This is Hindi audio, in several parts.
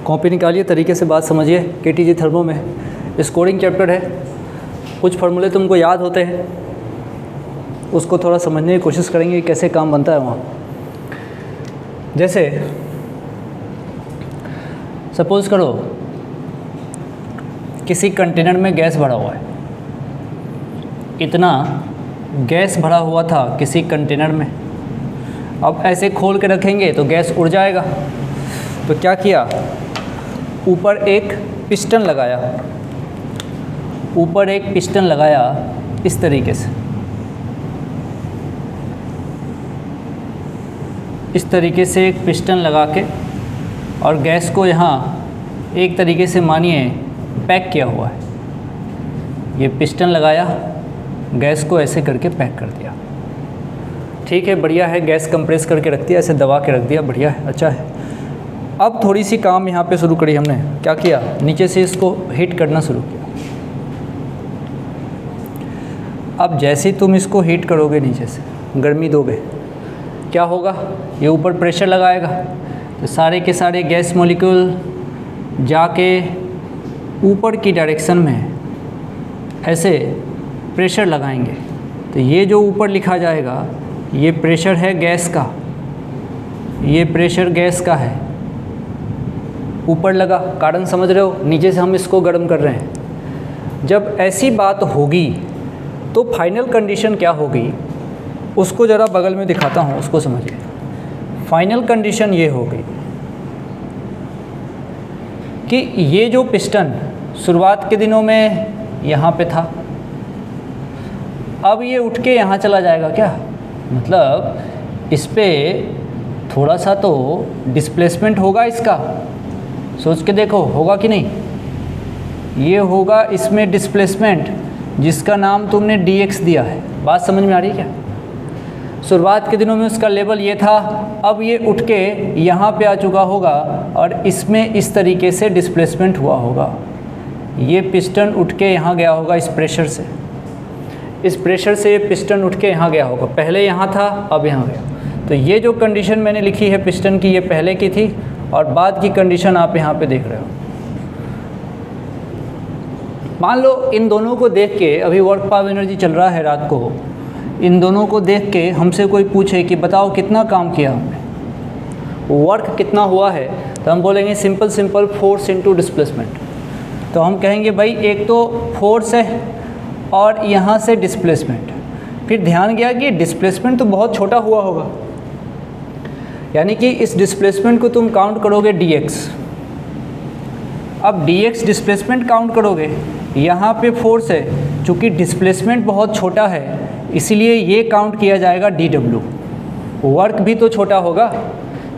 कॉपी निकालिए, तरीके से बात समझिए। केटीजी थर्मो में स्कोरिंग चैप्टर है, कुछ फार्मूले तुमको याद होते हैं, उसको थोड़ा समझने की कोशिश करेंगे कैसे काम बनता है वहाँ। जैसे सपोज़ करो किसी कंटेनर में गैस भरा हुआ है, इतना गैस भरा हुआ था किसी कंटेनर में। अब ऐसे खोल के रखेंगे तो गैस उड़ जाएगा। तो क्या किया, ऊपर एक पिस्टन लगाया, ऊपर एक पिस्टन लगाया इस तरीके से, इस तरीके से एक पिस्टन लगा के, और गैस को यहाँ एक तरीके से मानिए पैक किया हुआ है। ये पिस्टन लगाया, गैस को ऐसे करके पैक कर दिया। ठीक है, बढ़िया है, गैस कंप्रेस करके रख दिया, ऐसे दबा के रख दिया, बढ़िया है, अच्छा है। अब थोड़ी सी काम यहाँ पे शुरू करी हमने, क्या किया, नीचे से इसको हीट करना शुरू किया। अब जैसे ही तुम इसको हीट करोगे, नीचे से गर्मी दोगे, क्या होगा, ये ऊपर प्रेशर लगाएगा, तो सारे के सारे गैस मॉलिक्यूल जाके ऊपर की डायरेक्शन में ऐसे प्रेशर लगाएंगे। तो ये जो ऊपर लिखा जाएगा, ये प्रेशर है गैस का, ये प्रेशर गैस का है, ऊपर लगा, कारण समझ रहे हो, नीचे से हम इसको गर्म कर रहे हैं। जब ऐसी बात होगी तो फाइनल कंडीशन क्या होगी, उसको ज़रा बगल में दिखाता हूँ, उसको समझिए। फाइनल कंडीशन ये होगी कि ये जो पिस्टन शुरुआत के दिनों में यहाँ पे था, अब ये उठ के यहाँ चला जाएगा क्या, मतलब इस पे थोड़ा सा तो डिस्प्लेसमेंट होगा इसका, सोच के देखो होगा कि नहीं। ये होगा इसमें डिस्प्लेसमेंट, जिसका नाम तुमने dx दिया है। बात समझ में आ रही है क्या? शुरुआत के दिनों में उसका लेवल ये था, अब ये उठ के यहाँ पे आ चुका होगा और इसमें इस तरीके से डिस्प्लेसमेंट हुआ होगा। ये पिस्टन उठ के यहाँ गया होगा इस प्रेशर से, इस प्रेशर से ये पिस्टन उठ के यहाँ गया होगा, पहले यहाँ था अब यहाँ गया। तो ये जो कंडीशन मैंने लिखी है पिस्टन की, ये पहले की थी, और बाद की कंडीशन आप यहाँ पे देख रहे हो। मान लो इन दोनों को देख के, अभी वर्क पावर एनर्जी चल रहा है रात को, इन दोनों को देख के हमसे कोई पूछे कि बताओ कितना काम किया हमने, वर्क कितना हुआ है, तो हम बोलेंगे सिंपल फोर्स इनटू डिस्प्लेसमेंट। तो हम कहेंगे भाई एक तो फोर्स है और यहाँ से डिस्प्लेसमेंट। फिर ध्यान गया कि डिस्प्लेसमेंट तो बहुत छोटा हुआ होगा, यानी कि इस डिस्प्लेसमेंट को तुम काउंट करोगे dx। अब dx डिस्प्लेसमेंट काउंट करोगे, यहाँ पे फोर्स है, चूँकि डिस्प्लेसमेंट बहुत छोटा है इसलिए ये काउंट किया जाएगा dw। वर्क भी तो छोटा होगा,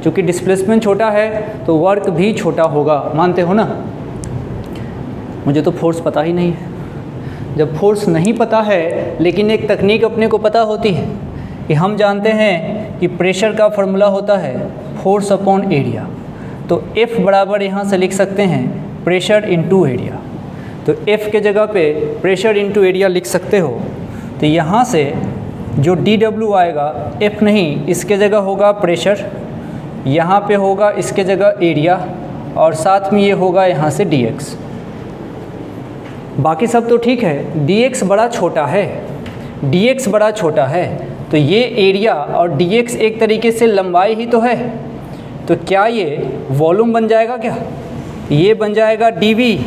चूँकि डिस्प्लेसमेंट छोटा है तो वर्क भी छोटा होगा, मानते हो ना। मुझे तो फोर्स पता ही नहीं है। जब फोर्स नहीं पता है, लेकिन एक तकनीक अपने को पता होती है कि हम जानते हैं कि प्रेशर का फॉर्मूला होता है फोर्स अपॉन एरिया। तो F बराबर यहाँ से लिख सकते हैं प्रेशर इनटू एरिया। तो F के जगह पे प्रेशर इनटू एरिया लिख सकते हो। तो यहाँ से जो dW आएगा, F नहीं, इसके जगह होगा प्रेशर, यहाँ पे होगा इसके जगह एरिया, और साथ में ये होगा यहाँ से dx। बाकी सब तो ठीक है, dx बड़ा छोटा है, dx बड़ा छोटा है, तो ये एरिया और dx एक तरीके से लंबाई ही तो है। तो क्या ये वॉल्यूम बन जाएगा क्या? ये बन जाएगा dv,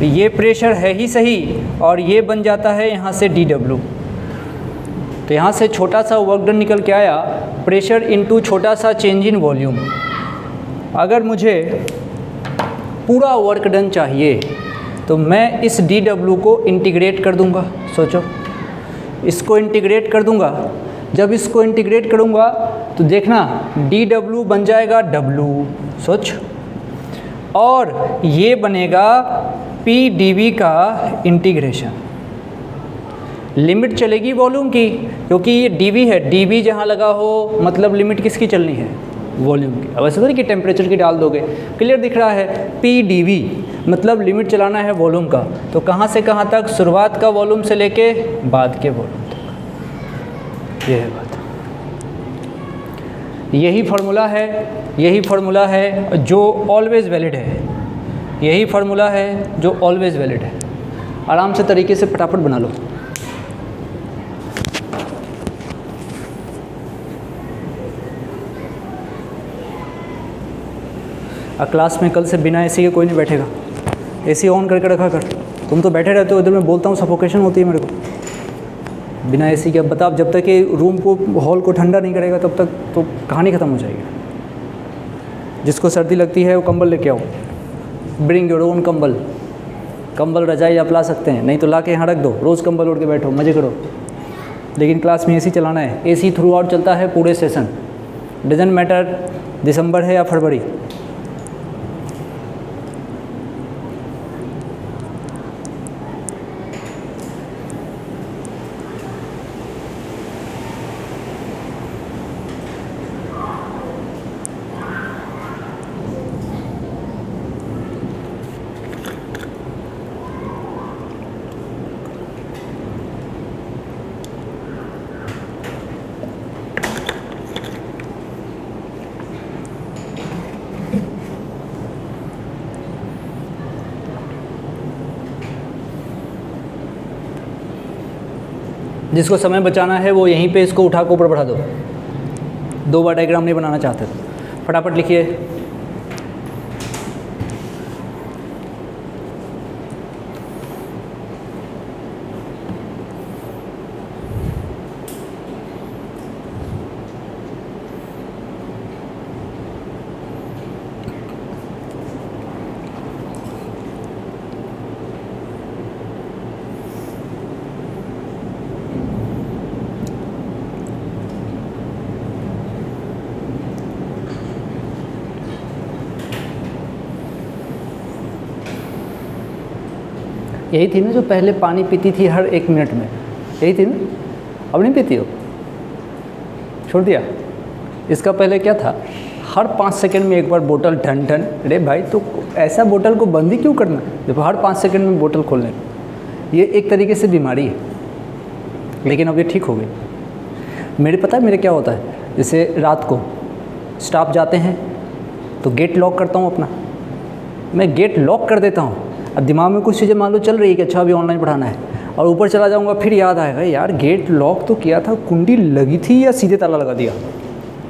ये प्रेशर है ही सही, और ये बन जाता है यहाँ से dw। तो यहाँ से छोटा सा वर्क डन निकल के आया, प्रेशर इनटू छोटा सा चेंज इन वॉल्यूम। अगर मुझे पूरा वर्क डन चाहिए तो मैं इस dw को इंटीग्रेट कर दूंगा। सोचो, इसको इंटीग्रेट कर दूंगा। जब इसको इंटीग्रेट करूंगा तो देखना dw बन जाएगा w, सोच, और ये बनेगा p dv का इंटीग्रेशन। लिमिट चलेगी वॉल्यूम की, क्योंकि ये dv है, dv जहाँ लगा हो मतलब लिमिट किसकी चलनी है, वॉल्यूम की। अब ऐसा नहीं कि टेम्परेचर की डाल दोगे, क्लियर दिख रहा है, p dv मतलब लिमिट चलाना है वॉल्यूम का। तो कहाँ से कहाँ तक, शुरुआत का वॉल्यूम से लेके बाद के वॉल्यूम तक, ये है बात। यही फार्मूला है जो ऑलवेज वैलिड है। यही फार्मूला है जो ऑलवेज वैलिड है। आराम से तरीके से फटाफट बना लो। क्लास में कल से बिना एसी के कोई नहीं बैठेगा। एसी ऑन करके रखा कर। तुम तो बैठे रहते हो, इधर मैं बोलता हूँ सफोकेशन होती है मेरे को। बिना एसी के अब बता, जब तक ये रूम को, हॉल को ठंडा नहीं करेगा तब तक तो कहानी ख़त्म हो जाएगी। जिसको सर्दी लगती है वो कंबल लेके आओ। ब्रिंग योर ओन कंबल। कंबल रजाई आप ला सकते हैं, नहीं तो ला के यहाँ रख दो। रोज़ कंबल ओढ़ के बैठो, मज़े करो। लेकिन क्लास में एसी चलाना है। एसी थ्रू आउट चलता है पूरे सेशन। डजेंट मैटर दिसंबर है या फरवरी। जिसको समय बचाना है वो यहीं पे इसको उठा के ऊपर बढ़ा दो। 2 बार डायग्राम नहीं बनाना चाहते तो फटाफट लिखिए। यही थी ना जो पहले पानी पीती थी हर 1 मिनट में, यही थी ना? अब नहीं पीती हो, छोड़ दिया। इसका पहले क्या था? हर 5 सेकंड में एक बार बोतल ठन ठन। अरे भाई तो ऐसा बोतल को बंद ही क्यों करना? देखो हर 5 सेकंड में बोतल खोलने, ये एक तरीके से बीमारी है। लेकिन अब ये ठीक हो गई। मेरे पता है मेरे क्या होता है, जैसे रात को स्टाफ जाते हैं तो गेट लॉक करता हूँ अपना। मैं गेट लॉक कर देता हूँ। अब दिमाग में कुछ चीज़ें मान लो चल रही है कि अच्छा अभी ऑनलाइन पढ़ाना है, और ऊपर चला जाऊँगा फिर याद आएगा यार गेट लॉक तो किया था, कुंडी लगी थी या सीधे ताला लगा दिया।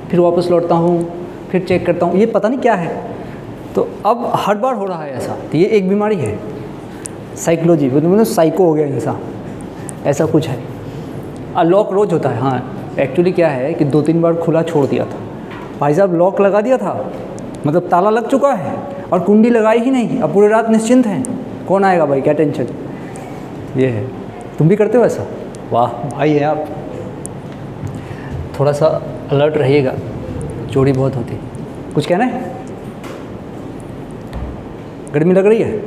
फिर वापस लौटता हूँ, फिर चेक करता हूँ, ये पता नहीं क्या है। तो अब हर बार हो रहा है ऐसा, तो ये एक बीमारी है। साइकोलॉजी मतलब साइको हो गया इंसान, ऐसा कुछ है। लॉक रोज़ होता है। हाँ एक्चुअली क्या है कि 2-3 बार खुला छोड़ दिया था भाई साहब, लॉक लगा दिया था मतलब ताला लग चुका है और कुंडी लगाई ही नहीं। अब पूरी रात निश्चिंत हैं, कौन आएगा भाई, क्या टेंशन। ये है। तुम भी करते हो ऐसा? वाह भाई है आप। थोड़ा सा अलर्ट रहिएगा, चोरी बहुत होती है। कुछ कहना है? गर्मी लग रही है?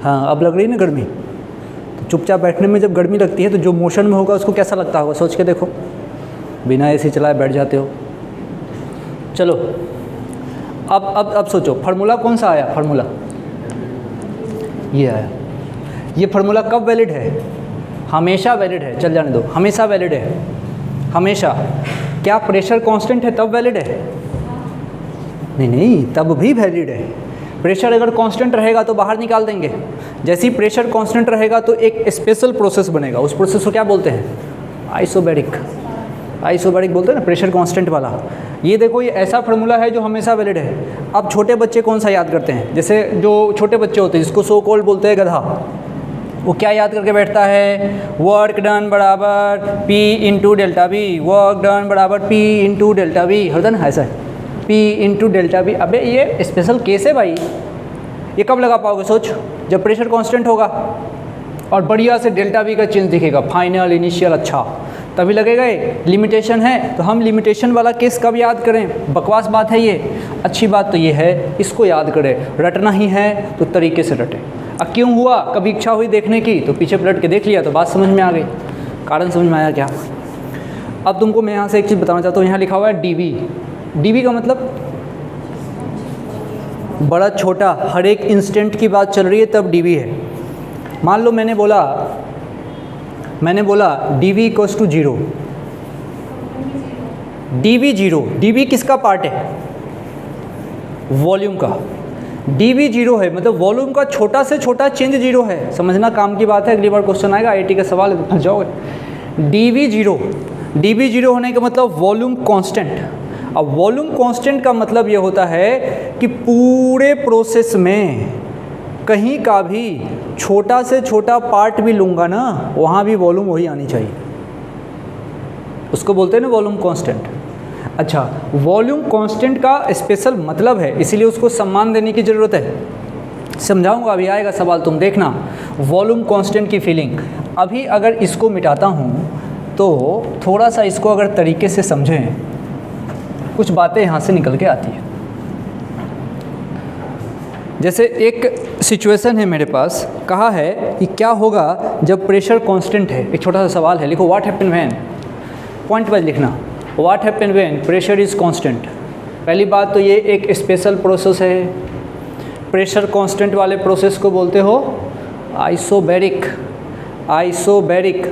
हाँ अब लग रही है ना गर्मी। तो चुपचाप बैठने में जब गर्मी लगती है तो जो मोशन में होगा उसको कैसा लगता होगा, सोच के देखो। बिना एसी चलाए बैठ जाते हो। चलो अब सोचो फार्मूला कौन सा आया? फार्मूला ये आया। ये फार्मूला कब वैलिड है? हमेशा वैलिड है। चल जाने दो, हमेशा वैलिड है। हमेशा। क्या प्रेशर कांस्टेंट है तब वैलिड है? नहीं तब भी वैलिड है। प्रेशर अगर कांस्टेंट रहेगा तो बाहर निकाल देंगे। जैसे ही प्रेशर कांस्टेंट रहेगा तो एक स्पेशल प्रोसेस बनेगा। उस प्रोसेस को क्या बोलते हैं? आइसोबैरिक। आइसोबैरिक बोलते हैं ना, प्रेशर कांस्टेंट वाला। ये देखो ये ऐसा फार्मूला है जो हमेशा वैलिड है। अब छोटे बच्चे कौन सा याद करते हैं? जैसे जो छोटे बच्चे होते हैं जिसको सो कॉल्ड बोलते हैं गधा, वो क्या याद करके बैठता है? वर्क डन बराबर P into delta B. Work done बराबर P इंटू डेल्टा बी। होता ना ऐसा है, P इंटू डेल्टा बी। अबे ये स्पेशल केस है भाई। ये कब लगा पाओगे? सोच, जब प्रेशर कांस्टेंट होगा और बढ़िया से डेल्टा बी का चिन्ह दिखेगा, फाइनल इनिशियल, अच्छा तभी लगेगा। ये लिमिटेशन है तो हम लिमिटेशन वाला केस कब याद करें? बकवास बात है ये। अच्छी बात तो ये है इसको याद करें। रटना ही है तो तरीके से रटें। अब क्यों हुआ? कभी इच्छा हुई देखने की तो पीछे पलट के देख लिया तो बात समझ में आ गई, कारण समझ में आया क्या। अब तुमको मैं यहाँ से एक चीज़ बताना चाहता हूँ। यहाँ लिखा हुआ है डीवी। डीवी का मतलब बड़ा छोटा, हर एक इंस्टेंट की बात चल रही है तब डीवी है। मान लो मैंने बोला DV equals to 0। DV 0। DV किसका पार्ट है? वॉल्यूम का। डी वी जीरो है, मतलब वॉल्यूम का छोटा से छोटा चेंज जीरो है। समझना काम की बात है, अगली बार क्वेश्चन आएगा IIT का सवाल है तो फंस जाओगे। डी वी जीरो होने का मतलब वॉल्यूम कांस्टेंट। अब वॉल्यूम कांस्टेंट का मतलब ये होता है कि पूरे प्रोसेस में कहीं का भी छोटा से छोटा पार्ट भी लूँगा ना, वहाँ भी वॉल्यूम वही आनी चाहिए, उसको बोलते हैं ना वॉल्यूम कांस्टेंट। अच्छा, वॉल्यूम कांस्टेंट का स्पेशल मतलब है, इसीलिए उसको सम्मान देने की ज़रूरत है। समझाऊंगा, अभी आएगा सवाल, तुम देखना वॉल्यूम कांस्टेंट की फीलिंग। अभी अगर इसको मिटाता हूँ तो थोड़ा सा इसको अगर तरीके से समझें, कुछ बातें यहाँ से निकल के आती है। जैसे एक सिचुएशन है मेरे पास, कहा है कि क्या होगा जब प्रेशर कांस्टेंट है। एक छोटा सा सवाल है, लिखो what happen when, point wise लिखना, what happen when pressure is constant. पहली बात तो ये एक स्पेशल प्रोसेस है, प्रेशर कांस्टेंट वाले प्रोसेस को बोलते हो आइसोबैरिक, आइसोबैरिक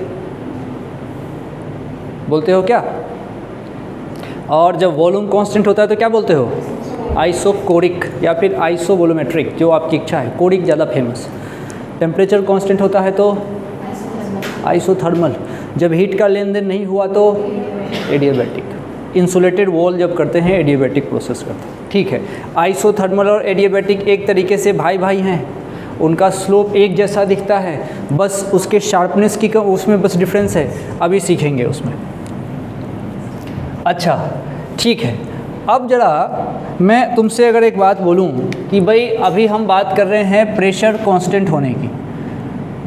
बोलते हो क्या। और जब वॉल्यूम कांस्टेंट होता है तो क्या बोलते हो, आइसोकोरिक या फिर आइसोवोलूमेट्रिक, जो आपकी इच्छा है, कोरिक ज़्यादा फेमस। टेम्परेचर कांस्टेंट होता है तो आइसोथर्मल, जब हीट का लेन देन नहीं हुआ तो एडियाबैटिक। इंसुलेटेड वॉल जब करते हैं एडियाबैटिक प्रोसेस करते हैं, ठीक है। आइसोथर्मल और एडियाबैटिक एक तरीके से भाई भाई हैं, उनका स्लोप एक जैसा दिखता है, बस उसके शार्पनेस की उसमें बस डिफरेंस है, अभी सीखेंगे उसमें। अच्छा ठीक है, अब ज़रा मैं तुमसे अगर एक बात बोलूं कि भाई अभी हम बात कर रहे हैं प्रेशर कांस्टेंट होने की,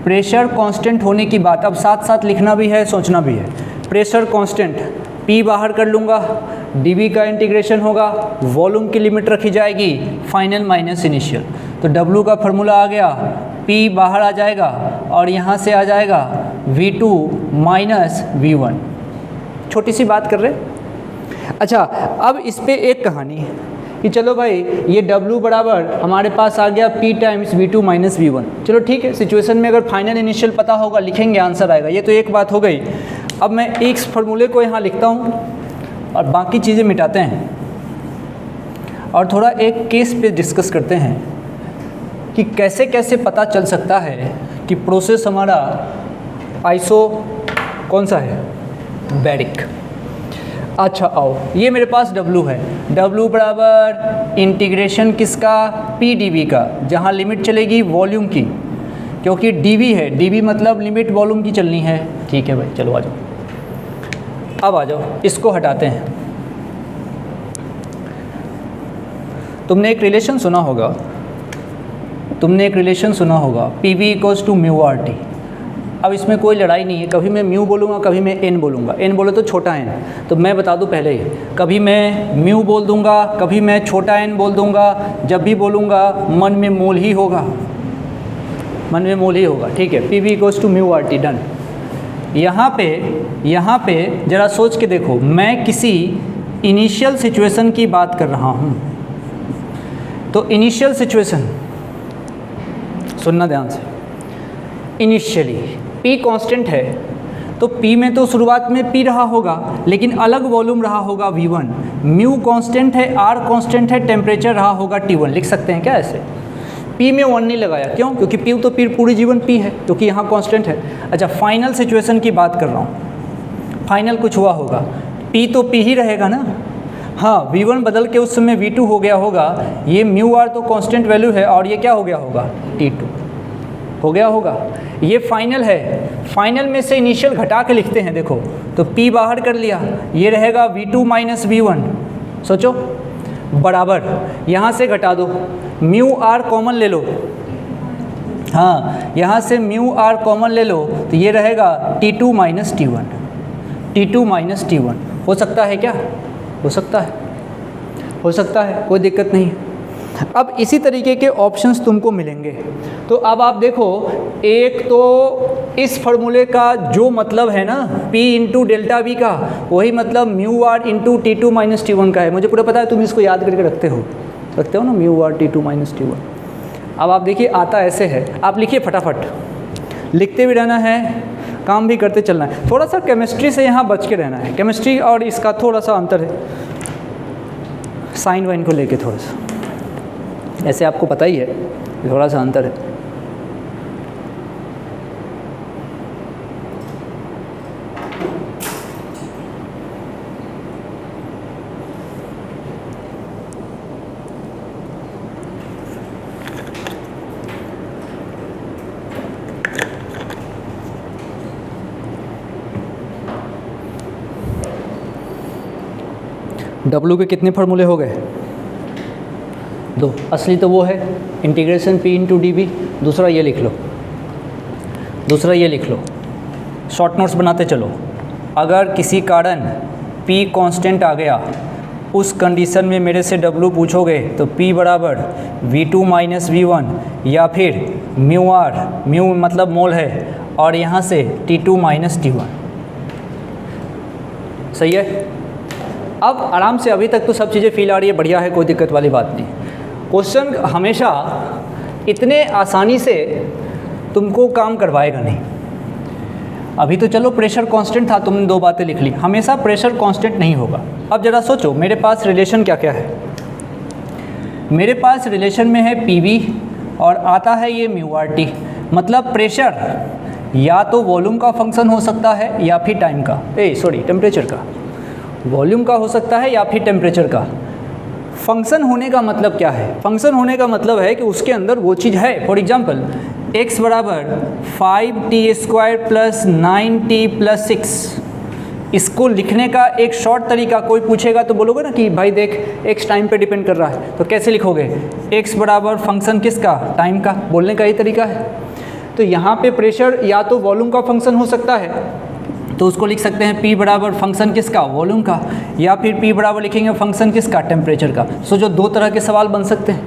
प्रेशर कांस्टेंट होने की बात, अब साथ साथ लिखना भी है सोचना भी है। प्रेशर कांस्टेंट, P बाहर कर लूँगा, dV का इंटीग्रेशन होगा, वॉल्यूम की लिमिट रखी जाएगी, फाइनल माइनस इनिशियल, तो W का फार्मूला आ गया, P बाहर आ जाएगा और यहाँ से आ जाएगा V2 माइनस V1। छोटी सी बात कर रहे हैं। अच्छा, अब इस पे एक कहानी है कि चलो भाई ये W बराबर हमारे पास आ गया P times V2 minus V1। चलो ठीक है, सिचुएशन में अगर फाइनल इनिशियल पता होगा लिखेंगे, आंसर आएगा, ये तो एक बात हो गई। अब मैं इस फार्मूले को यहाँ लिखता हूँ और बाकी चीज़ें मिटाते हैं और थोड़ा एक केस पे डिस्कस करते हैं कि कैसे कैसे पता चल सकता है कि प्रोसेस हमारा आइसो कौन सा है, बैरिक। अच्छा आओ, ये मेरे पास W है, W बराबर इंटीग्रेशन किसका, PdV का, जहाँ लिमिट चलेगी वॉल्यूम की, क्योंकि dV है, dV मतलब लिमिट वॉल्यूम की चलनी है। ठीक है भाई, चलो आ जाओ, अब आ जाओ, इसको हटाते हैं। तुमने एक रिलेशन सुना होगा, PV equals to mu RT। अब इसमें कोई लड़ाई नहीं है, कभी मैं म्यू बोलूँगा, कभी मैं n बोलूँगा। n बोले तो छोटा n, तो मैं बता दूँ पहले ही, कभी मैं म्यू बोल दूँगा, कभी मैं छोटा n बोल दूँगा। जब भी बोलूँगा मन में मोल ही होगा, मन में मोल ही होगा, ठीक है। PV equals to mu RT, done. यहाँ पे ज़रा सोच के देखो, मैं किसी इनिशियल सिचुएशन की बात कर रहा हूँ, तो इनिशियल सिचुएशन सुनना ध्यान से। इनिशियली P कांस्टेंट है, तो P में तो शुरुआत में P रहा होगा, लेकिन अलग वॉल्यूम रहा होगा V1। म्यू कांस्टेंट है, R कांस्टेंट है, टेम्परेचर रहा होगा T1। लिख सकते हैं क्या ऐसे? P में 1 नहीं लगाया, क्यों? क्योंकि P तो पूरी जीवन P है, क्योंकि यहाँ कांस्टेंट है। अच्छा, फाइनल सिचुएशन की बात कर रहा हूँ, फाइनल कुछ हुआ होगा, P तो P ही रहेगा ना। हाँ, V1 बदल के उस समय V2 हो गया होगा, ये म्यू R तो कांस्टेंट वैल्यू है, और ये क्या हो गया होगा, T2 हो गया होगा। ये फाइनल है, फाइनल में से इनिशियल घटा के लिखते हैं, देखो तो P बाहर कर लिया, ये रहेगा V2 माइनस V1। सोचो, बराबर यहाँ से घटा दो, म्यू R कॉमन ले लो, हाँ यहाँ से म्यू R कॉमन ले लो, तो ये रहेगा T2 minus T1, T2 minus T1। हो सकता है क्या? हो सकता है, हो सकता है, कोई दिक्कत नहीं है। अब इसी तरीके के ऑप्शंस तुमको मिलेंगे। तो अब आप देखो, एक तो इस फार्मूले का जो मतलब है ना, P इंटू डेल्टा V का, वही मतलब mu R into T2 minus T1 का है। मुझे पूरा पता है, तुम इसको याद करके रखते हो ना, mu R T2 minus T1। अब आप देखिए, आता ऐसे है, आप लिखिए फटाफट, लिखते भी रहना है, काम भी करते चलना है। थोड़ा सा केमिस्ट्री से यहाँ बच के रहना है, केमिस्ट्री और इसका थोड़ा सा अंतर है, साइन वाइन को लेके थोड़ा सा। ऐसे आपको पता ही है, थोड़ा सा अंतर है। W के कितने फार्मूले हो गए? 2। असली तो वो है integration P into D B. दूसरा ये लिख लो, दूसरा ये लिख लो, शॉर्ट नोट्स बनाते चलो। अगर किसी कारण P कांस्टेंट आ गया, उस कंडीशन में मेरे से W पूछोगे तो P बराबर V2 माइनस V1 या फिर म्यू आर, म्यू मतलब मोल है, और यहाँ से T2 माइनस T1। सही है। अब आराम से, अभी तक तो सब चीज़ें फील आ रही है, बढ़िया है, कोई दिक्कत वाली बात नहीं। क्वेश्चन हमेशा इतने आसानी से तुमको काम करवाएगा नहीं। अभी तो चलो प्रेशर कांस्टेंट था, तुमने 2 बातें लिख ली, हमेशा प्रेशर कांस्टेंट नहीं होगा। अब ज़रा सोचो, मेरे पास रिलेशन क्या क्या है। मेरे पास रिलेशन में है PV और आता है ये म्यू आर टी, मतलब प्रेशर या तो वॉल्यूम का फंक्शन हो सकता है या फिर टाइम का, टेम्परेचर का। वॉल्यूम का हो सकता है या फिर टेम्परेचर का। फंक्शन होने का मतलब क्या है? फंक्शन होने का मतलब है कि उसके अंदर वो चीज़ है। फॉर एग्जांपल x बराबर 5t² प्लस 9t प्लस 6, इसको लिखने का एक शॉर्ट तरीका, कोई पूछेगा तो बोलोगे ना कि भाई देख x टाइम पे डिपेंड कर रहा है, तो कैसे लिखोगे? x बराबर फंक्शन किसका? टाइम का। बोलने का ही तरीका है। तो यहाँ पे प्रेशर या तो वॉल्यूम का फंक्शन हो सकता है, तो उसको लिख सकते हैं P बराबर फंक्शन किसका? वॉल्यूम का, या फिर P बराबर लिखेंगे फंक्शन किसका? टेम्परेचर का। सो जो 2 तरह के सवाल बन सकते हैं।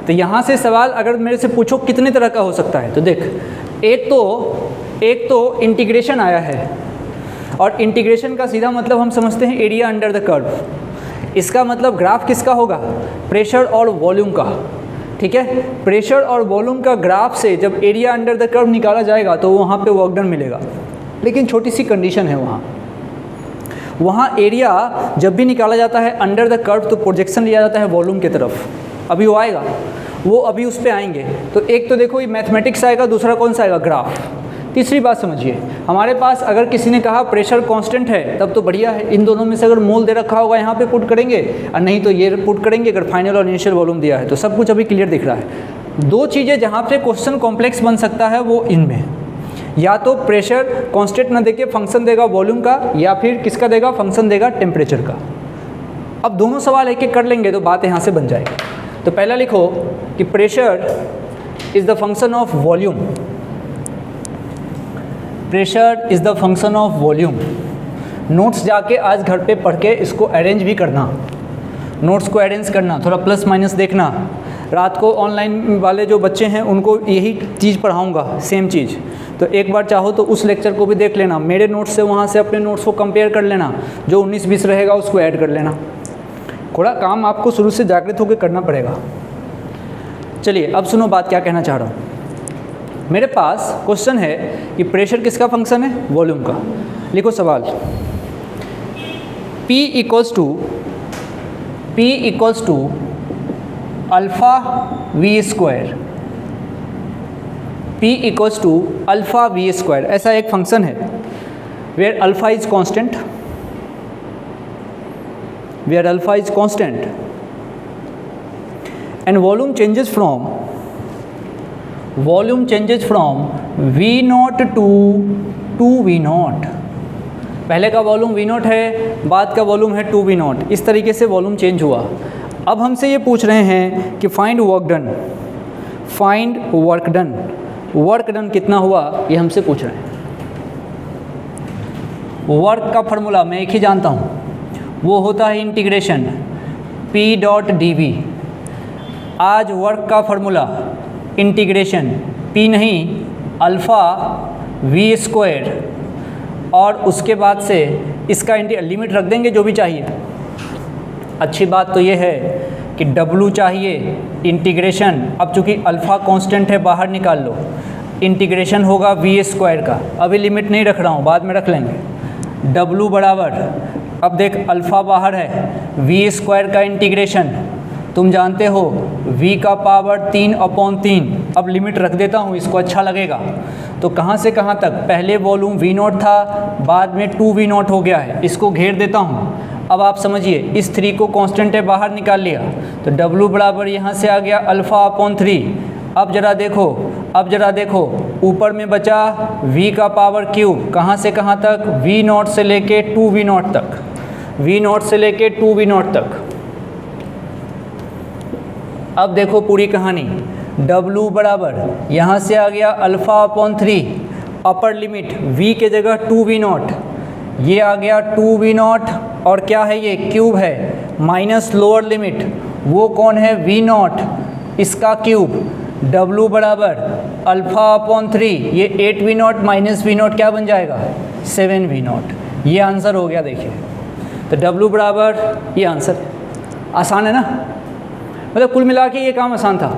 तो यहाँ से सवाल अगर मेरे से पूछो कितने तरह का हो सकता है, तो देख, एक तो इंटीग्रेशन आया है, और इंटीग्रेशन का सीधा मतलब हम समझते हैं एरिया अंडर द कर्व। इसका मतलब ग्राफ किसका होगा? प्रेशर और वॉल्यूम का। ठीक है, प्रेशर और वॉल्यूम का ग्राफ से जब एरिया अंडर द कर्व निकाला जाएगा तो वहाँ पे वर्क डन मिलेगा। लेकिन छोटी सी कंडीशन है वहाँ एरिया जब भी निकाला जाता है अंडर द कर्व तो प्रोजेक्शन लिया जाता है वॉल्यूम की तरफ। अभी वो आएगा, वो अभी उस पर आएंगे। तो एक तो देखो ये मैथमेटिक्स आएगा, दूसरा कौन सा आएगा? ग्राफ। तीसरी बात समझिए, हमारे पास अगर किसी ने कहा प्रेशर कांस्टेंट है तब तो बढ़िया है, इन दोनों में से अगर मोल दे रखा होगा यहाँ पे पुट करेंगे, और नहीं तो ये पुट करेंगे। अगर फाइनल और इनिशियल वॉल्यूम दिया है तो सब कुछ अभी क्लियर दिख रहा है। 2 चीज़ें जहाँ पे क्वेश्चन कॉम्प्लेक्स बन सकता है वो इनमें, या तो प्रेशर कांस्टेंट ना देके फंक्शन देगा वॉल्यूम का, या फिर किसका देगा? फंक्शन देगा टेम्परेचर का। अब दोनों सवाल एक एक कर लेंगे तो बात यहाँ से बन जाएगी। तो पहला लिखो कि pressure is the function of volume. Pressure is the function of volume. Notes जाके आज घर पे पढ़ के इसको अरेंज भी करना, नोट्स को अरेंज करना, थोड़ा प्लस माइनस देखना। रात को ऑनलाइन वाले जो बच्चे हैं उनको यही चीज़ पढ़ाऊँगा, सेम चीज़। तो एक बार चाहो तो उस लेक्चर को भी देख लेना, मेरे नोट्स से वहाँ से अपने नोट्स को कंपेयर कर लेना, जो 19-20 रहेगा उसको ऐड कर लेना। थोड़ा काम आपको शुरू से जागृत होकर करना पड़ेगा। चलिए अब सुनो बात क्या कहना चाह रहा हूँ। मेरे पास क्वेश्चन है कि प्रेशर किसका फंक्शन है? वॉल्यूम का। लिखो सवाल, P equals to alpha V square. P equals to alpha V square, ऐसा एक फंक्शन है where alpha is constant, where alpha is constant and volume changes from V naught to 2V naught। पहले का वॉल्यूम V naught है, बाद का वॉल्यूम है 2V naught। इस तरीके से वॉल्यूम चेंज हुआ। अब हमसे ये पूछ रहे हैं कि फाइंड वर्क डन कितना हुआ, ये हमसे पूछ रहे हैं। वर्क का फॉर्मूला मैं एक ही जानता हूँ, वो होता है इंटीग्रेशन P डॉट dV। आज वर्क का फॉर्मूला इंटीग्रेशन P नहीं अल्फ़ा V स्क्वायर, और उसके बाद से इसका लिमिट रख देंगे जो भी चाहिए। अच्छी बात तो ये है कि W चाहिए इंटीग्रेशन, अब चूँकि अल्फ़ा कांस्टेंट है बाहर निकाल लो, इंटीग्रेशन होगा V स्क्वायर का। अभी लिमिट नहीं रख रहा हूँ, बाद में रख लेंगे। W बराबर, अब देख अल्फ़ा बाहर है, V स्क्वायर का इंटीग्रेशन तुम जानते हो v का पावर 3/3। अब लिमिट रख देता हूँ, इसको अच्छा लगेगा। तो कहाँ से कहाँ तक, पहले वॉल्यूम v0 था, बाद में 2v0 हो गया है, इसको घेर देता हूँ। अब आप समझिए, इस 3 को कांस्टेंट है बाहर निकाल लिया, तो w बराबर यहाँ से आ गया α/3। अब जरा देखो ऊपर में बचा v का पावर क्यूब, कहाँ से कहाँ तक, v0 से लेके 2v0 तक, v0 से लेके 2v0 तक। अब देखो पूरी कहानी, w बराबर यहाँ से आ गया α/3, अपर लिमिट v के जगह 2v0, ये आ गया 2v0, और क्या है ये, क्यूब है, माइनस लोअर लिमिट, वो कौन है, v0, इसका क्यूब, w बराबर α/3, ये 8v0 माइनस v0 क्या बन जाएगा, 7v0। ये आंसर हो गया। देखिए तो w बराबर, ये आंसर आसान है ना, मतलब कुल मिला के ये काम आसान था।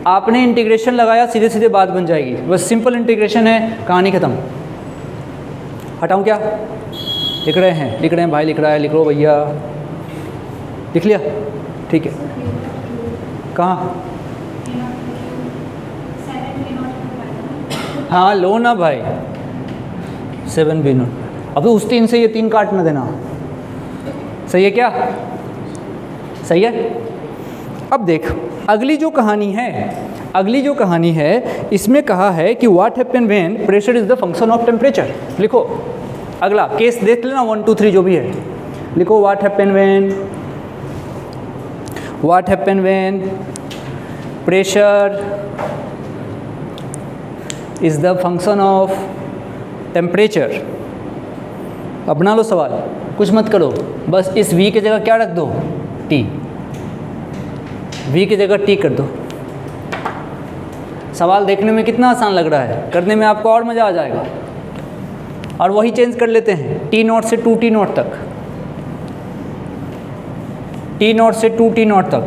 आपने इंटीग्रेशन लगाया, सीधे सीधे बात बन जाएगी, बस सिंपल इंटीग्रेशन है, कहानी ख़त्म। हटाऊं क्या, लिख रहे हैं भाई, लिख रहा है, लिख लो भैया, लिख लिया, ठीक है। कहाँ, हाँ लो ना भाई, 7v0। अब तो उस 3 से ये 3 काट ना देना, सही है क्या, सही है। अब देख अगली जो कहानी है, इसमें कहा है कि what happen when pressure is the function of temperature. लिखो अगला केस देख लेना, 1 2 3 जो भी है, लिखो what happen when pressure is the function of temperature. अब बना लो सवाल, कुछ मत करो, बस इस v की जगह क्या रख दो, t, v की जगह t कर दो। सवाल देखने में कितना आसान लग रहा है, करने में आपको और मज़ा आ जाएगा। और वही चेंज कर लेते हैं, t0 से 2t0 तक, t0 से 2t0 तक।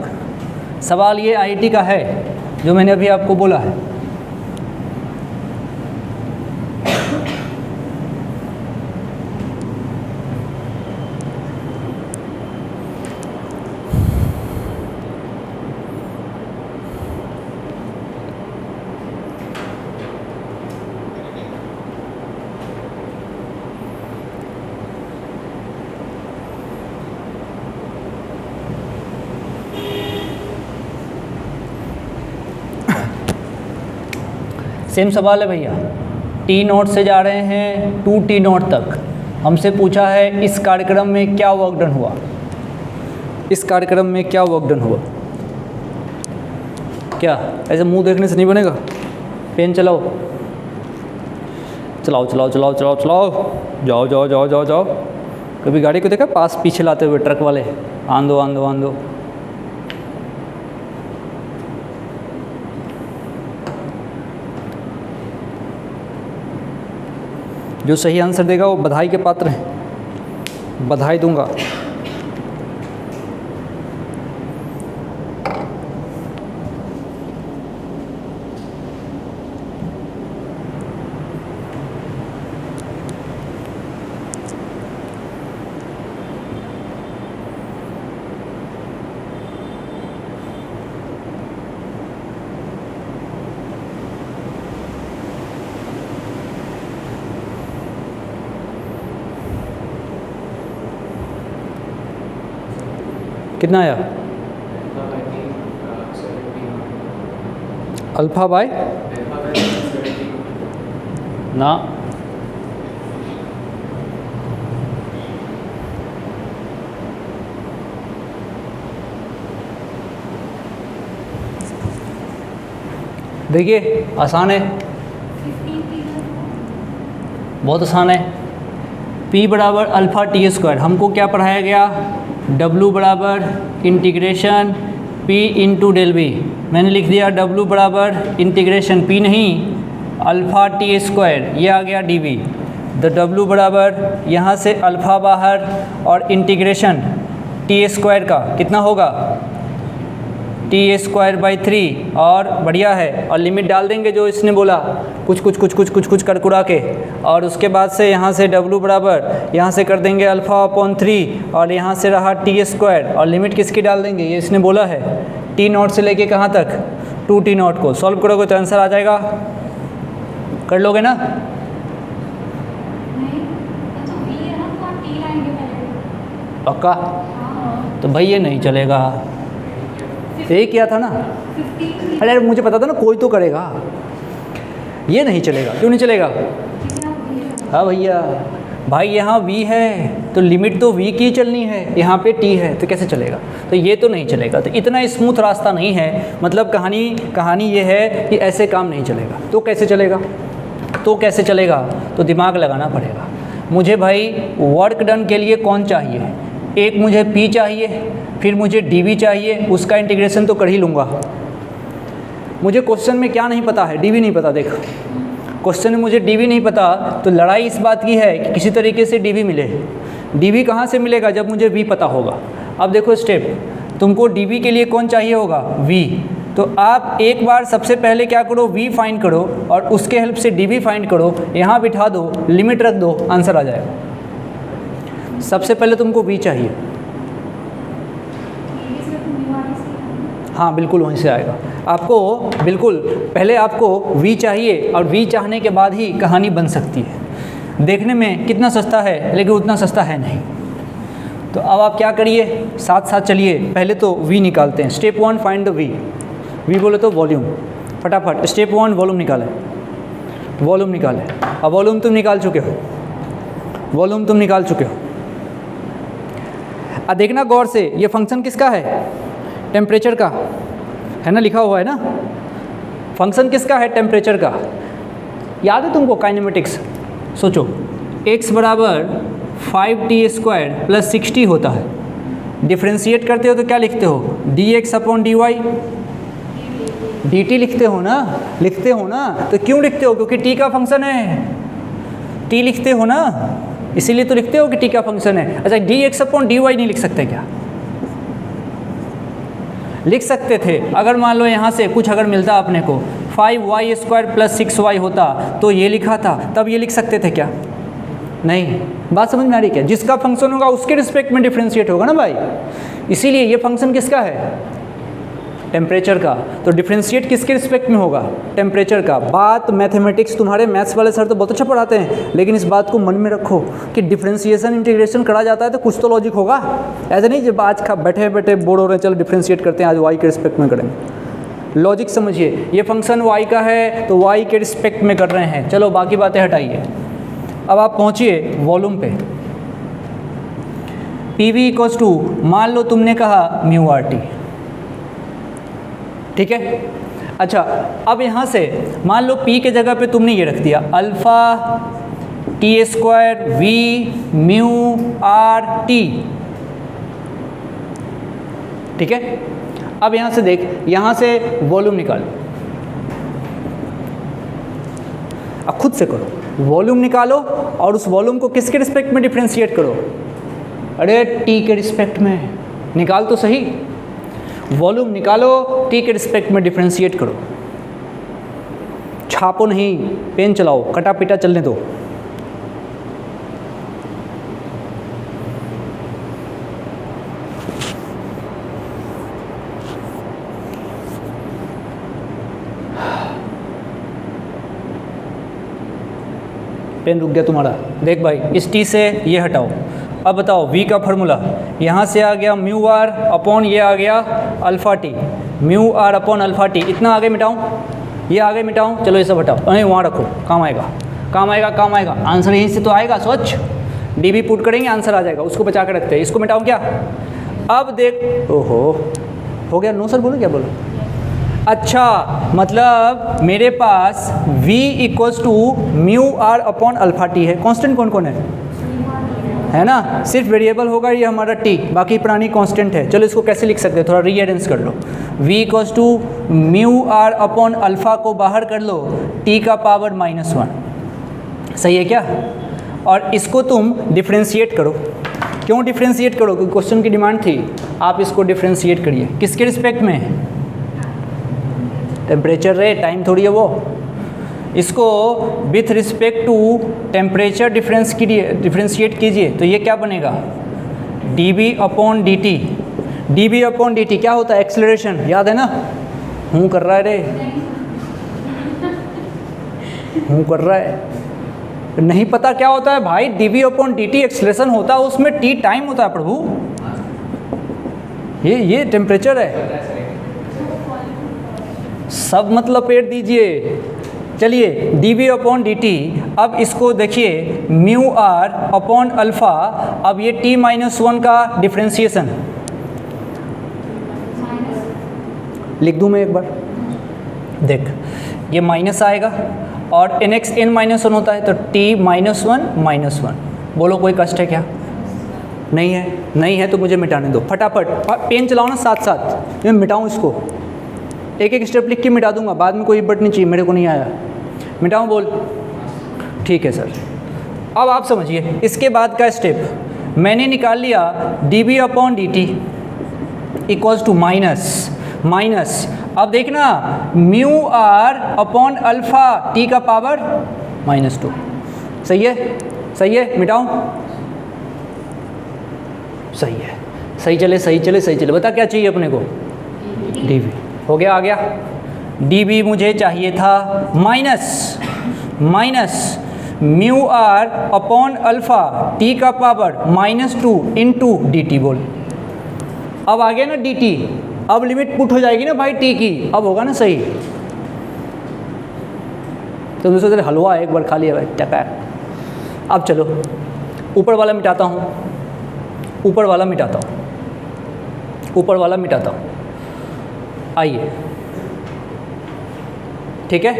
सवाल ये IIT का है जो मैंने अभी आपको बोला है। सेम सवाल है भैया, t0 से जा रहे हैं 2t0 तक। हमसे पूछा है इस कार्यक्रम में क्या वर्क डन हुआ, इस कार्यक्रम में क्या वर्क डन हुआ। क्या ऐसे मुंह देखने से नहीं बनेगा, पेन चलाओ, चलाओ चलाओ चलाओ चलाओ चलाओ, जाओ जाओ जाओ जाओ जाओ। कभी गाड़ी को देखा पास पीछे लाते हुए ट्रक वाले, आन दो आन दो आन दो। जो सही आंसर देगा वो बधाई के पात्र हैं, बधाई दूंगा। कितना आया, अल्फा बाय ना, देखिए आसान है, बहुत आसान है। P बराबर अल्फ़ा टी स्क्वायर, हमको क्या पढ़ाया गया, W बराबर integration P into del B. मैंने लिख दिया W बराबर इंटीग्रेशन P नहीं अल्फ़ा टी स्क्वायर, ये आ गया dv। तो W बराबर यहाँ से अल्फ़ा बाहर और इंटीग्रेशन टी स्क्वायर का कितना होगा t² और बढ़िया है, और लिमिट डाल देंगे जो इसने बोला, कुछ कर कुरा के, और उसके बाद से यहाँ से w बराबर यहाँ से कर देंगे α/3 और यहाँ से रहा t², और लिमिट किसकी डाल देंगे, ये इसने बोला है t0 से लेके कहाँ तक 2t0 को। सॉल्व करोगे तो आंसर आ जाएगा, कर लोगे ना? पक्का? तो भाई ये नहीं चलेगा, यही किया था ना। अरे मुझे पता था ना कोई तो करेगा, ये नहीं चलेगा। क्यों नहीं चलेगा? हाँ भैया, भाई यहाँ v है तो लिमिट तो v की चलनी है, यहाँ पे t है तो कैसे चलेगा? तो ये तो नहीं चलेगा। तो इतना स्मूथ रास्ता नहीं है, मतलब कहानी ये है कि ऐसे काम नहीं चलेगा। तो कैसे चलेगा? तो दिमाग लगाना पड़ेगा। मुझे भाई वर्क डन के लिए कौन चाहिए? एक मुझे p चाहिए, फिर मुझे dv चाहिए, उसका इंटीग्रेशन तो कर ही लूँगा। मुझे क्वेश्चन में क्या नहीं पता है? dv नहीं पता। देख, क्वेश्चन में मुझे dv नहीं पता, तो लड़ाई इस बात की है कि किसी तरीके से dv मिले। dv कहाँ से मिलेगा? जब मुझे v पता होगा। अब देखो स्टेप, तुमको dv के लिए कौन चाहिए होगा? v। तो आप एक बार सबसे पहले क्या करो, v फाइंड करो और उसके हेल्प से dv फाइंड करो, यहाँ बिठा दो, लिमिट रख दो, आंसर आ जाएगा। सबसे पहले तुमको v चाहिए। हाँ बिल्कुल, वहीं से आएगा आपको। बिल्कुल पहले आपको v चाहिए, और v चाहने के बाद ही कहानी बन सकती है। देखने में कितना सस्ता है, लेकिन उतना सस्ता है नहीं। तो अब आप क्या करिए, साथ साथ चलिए। पहले तो v निकालते हैं। Step 1 find the v। v बोले तो वॉल्यूम। फटाफट स्टेप 1 वॉल्यूम निकालें। अब वॉल्यूम तुम निकाल चुके हो। अब देखना गौर से, ये फंक्शन किसका है? टेम्परेचर का है ना, लिखा हुआ है ना। फंक्शन किसका है? टेम्परेचर का। याद है तुमको काइनेमेटिक्स? सोचो, x बराबर 5t² + 6t होता है। डिफ्रेंशिएट करते हो तो क्या लिखते हो? dx/dy। dt लिखते हो ना। तो क्यों लिखते हो? क्योंकि t का फंक्शन है, t लिखते हो ना, इसीलिए तो लिखते हो कि t का फंक्शन है। अच्छा, dx/dy नहीं लिख सकते क्या? लिख सकते थे। अगर मान लो यहाँ से कुछ अगर मिलता अपने को 5y² + 6y होता, तो ये लिखा था, तब ये लिख सकते थे क्या? नहीं। बात समझ में आ रही क्या? जिसका फंक्शन होगा उसके रिस्पेक्ट में डिफ्रेंशिएट होगा ना भाई। इसीलिए ये फंक्शन किसका है? टेम्परेचर का। तो डिफ्रेंशिएट किसके रिस्पेक्ट में होगा? टेम्परेचर का। बात मैथमेटिक्स, तुम्हारे मैथ्स वाले सर तो बहुत अच्छा पढ़ाते हैं, लेकिन इस बात को मन में रखो कि डिफ्रेंशिएशन इंटीग्रेशन करा जाता है तो कुछ तो लॉजिक होगा। ऐसा नहीं जब आज का बैठे बोर हो रहे हैं, चलो डिफ्रेंशिएट करते हैं, आज वाई के रिस्पेक्ट में करेंगे। लॉजिक समझिए, ये फंक्शन वाई का है तो वाई के रिस्पेक्ट में कर रहे हैं। चलो बाकी बातें हटाइए। अब आप पहुँचिए वॉल्यूम पे। PV = मान लो तुमने कहा μRT, ठीक है। अच्छा, अब यहाँ से मान लो P के जगह पे तुमने ये रख दिया α/t² v μRT, ठीक है। अब यहाँ से देख, यहाँ से वॉल्यूम निकाल। अब खुद से करो, वॉल्यूम निकालो और उस वॉल्यूम को किसके रिस्पेक्ट में डिफ्रेंशिएट करो? अरे t के रिस्पेक्ट में। निकाल तो सही, वॉल्यूम निकालो, t के रिस्पेक्ट में डिफ्रेंशिएट करो। छापो नहीं, पेन चलाओ, कटा पिटा चलने दो। पेन रुक गया तुम्हारा। देख भाई, इस t से ये हटाओ। अब बताओ v का फॉर्मूला यहाँ से आ गया μr/, ये आ गया α/t, μr/α/t। इतना आगे मिटाऊँ, ये आगे मिटाऊँ, चलो ये सब हटाओ, नहीं वहाँ रखो, काम आएगा। आंसर यहीं से तो आएगा। सोच, dv पुट करेंगे, आंसर आ जाएगा, उसको बचा के रखते हैं। इसको मिटाऊँ क्या? अब देख, ओहो हो गया। नो सर बोलो, क्या बोलो? अच्छा, मतलब मेरे पास v = μr/α/t है। कांस्टेंट कौन कौन है ना? सिर्फ वेरिएबल होगा ये हमारा t, बाकी पुरानी कांस्टेंट है। चलो इसको कैसे लिख सकते हैं, थोड़ा रीअरेंज कर लो। v = μr/α को बाहर कर लो, t का पावर -1। सही है क्या? और इसको तुम डिफ्रेंशिएट करो। क्यों डिफ्रेंशिएट करो? क्योंकि क्वेश्चन की डिमांड थी, आप इसको डिफ्रेंशिएट करिए। किसके रिस्पेक्ट में? टेम्परेचर रे, टाइम थोड़ी है वो। इसको with respect to temperature differentiate कीजिए तो ये क्या बनेगा, dv/dt। dv/dt क्या होता है, एक्सेलरेशन, याद है ना? हूँ कर रहा है रे, हूँ कर रहा है, नहीं पता क्या होता है भाई? dv/dt एक्सेलरेशन होता है, उसमें t टाइम होता है प्रभु, ये टेम्परेचर है। सब मत लपेट दीजिए। चलिए dv/dt, अब इसको देखिए μr/α, अब ये t-1 का डिफ्रेंशिएशन लिख दूं मैं एक बार, देख ये माइनस आएगा और nx n-1 होता है तो t-1 बोलो कोई कष्ट है क्या? नहीं है, नहीं है तो मुझे मिटाने दो फटाफट, पेन चलाओ ना साथ साथ, मैं मिटाऊं इसको, एक एक स्टेप लिख के मिटा दूंगा, बाद में कोई बट नहीं चाहिए, मेरे को नहीं आया, मिटाऊं बोल? ठीक है सर। अब आप समझिए इसके बाद का स्टेप मैंने निकाल लिया, dv/dt इक्वल्स टू माइनस, अब देखना μr/α t का पावर -2, सही है? सही है, मिटाऊं? सही है, सही चले, बता क्या चाहिए अपने को? dv हो गया, आ गया। dv मुझे चाहिए था माइनस μr/α t का पावर -2 इंटू dt, बोल। अब आ गया ना dt, अब लिमिट पुट हो जाएगी ना भाई t की, अब होगा ना सही? तो दूसरे तरह हलवा एक बार खा लिया भाई टपैक। अब चलो ऊपर वाला मिटाता हूँ, ऊपर वाला मिटाता हूँ, आइए, ठीक है?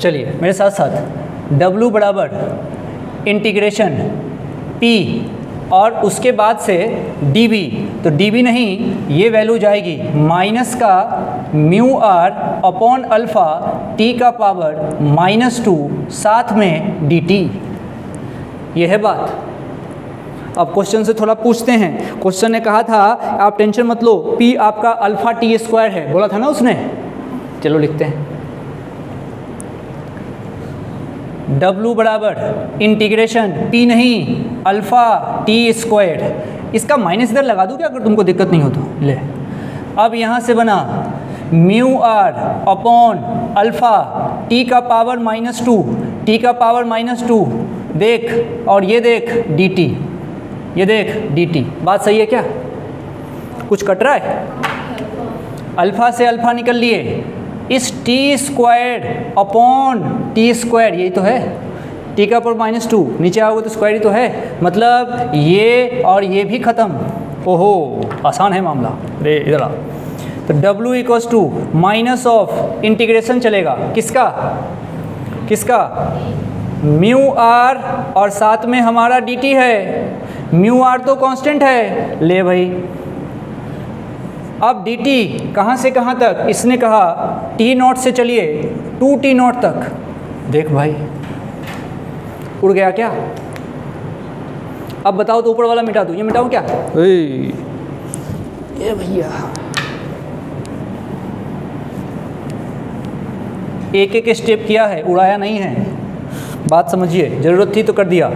चलिए मेरे साथ साथ, W बराबर इंटीग्रेशन P और उसके बाद से dv, तो dv नहीं, ये वैल्यू जाएगी माइनस का μr/α t का पावर -2 साथ में dt, ये है बात। अब क्वेश्चन से थोड़ा पूछते हैं। क्वेश्चन ने कहा था आप टेंशन मत लो, p आपका अल्फा t² है, बोला था ना उसने। चलो लिखते हैं, W बराबर इंटीग्रेशन P नहीं अल्फा t², इसका माइनस इधर लगा दूँ क्या अगर तुमको दिक्कत नहीं हो तो? ले, अब यहाँ से बना μr/α t का पावर -2, देख, और ये देख dt, ये देख dt, बात सही है क्या? कुछ कट रहा है? अल्फा से अल्फा निकल लिए, इस t² यही तो है, t का पावर -2, नीचे आओगे तो स्क्वायर ही तो है, मतलब ये और ये भी ख़त्म। ओहो आसान है मामला रे, इधर आ। तो W equals to minus of integration चलेगा किसका μr और साथ में हमारा dt है, μr तो कांस्टेंट है, ले भाई। अब dt कहाँ से कहाँ तक? इसने कहा t0 से चलिए 2t0 तक, देख भाई उड़ गया क्या? अब बताओ तो ऊपर वाला मिटा दूँ, ये मिटाऊँ क्या? ये भैया एक एक स्टेप किया है, उड़ाया नहीं है, बात समझिए, ज़रूरत थी तो कर दिया।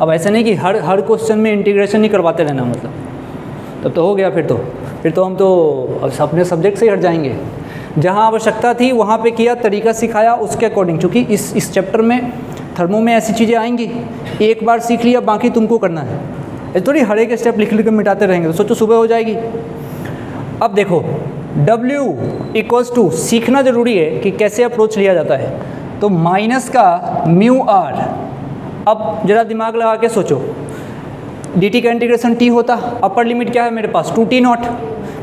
अब ऐसा नहीं कि हर क्वेश्चन में इंटीग्रेशन ही करवाते रहना, मतलब तब तो हो गया, फिर तो हम तो अपने सब्जेक्ट से ही हट जाएंगे। जहाँ आवश्यकता थी वहाँ पे किया, तरीका सिखाया उसके अकॉर्डिंग, क्योंकि इस चैप्टर में थर्मो में ऐसी चीज़ें आएंगी, एक बार सीख लिया बाकी तुमको करना है, ऐसे थोड़ी हर एक स्टेप लिख कर मिटाते रहेंगे, तो सोचो सुबह हो जाएगी। अब देखो W इक्वल्स टू, सीखना ज़रूरी है कि कैसे अप्रोच लिया जाता है, तो माइनस का μr, अब ज़रा दिमाग लगा के सोचो, dt का इंटीग्रेशन t होता, अपर लिमिट क्या है मेरे पास 2t0,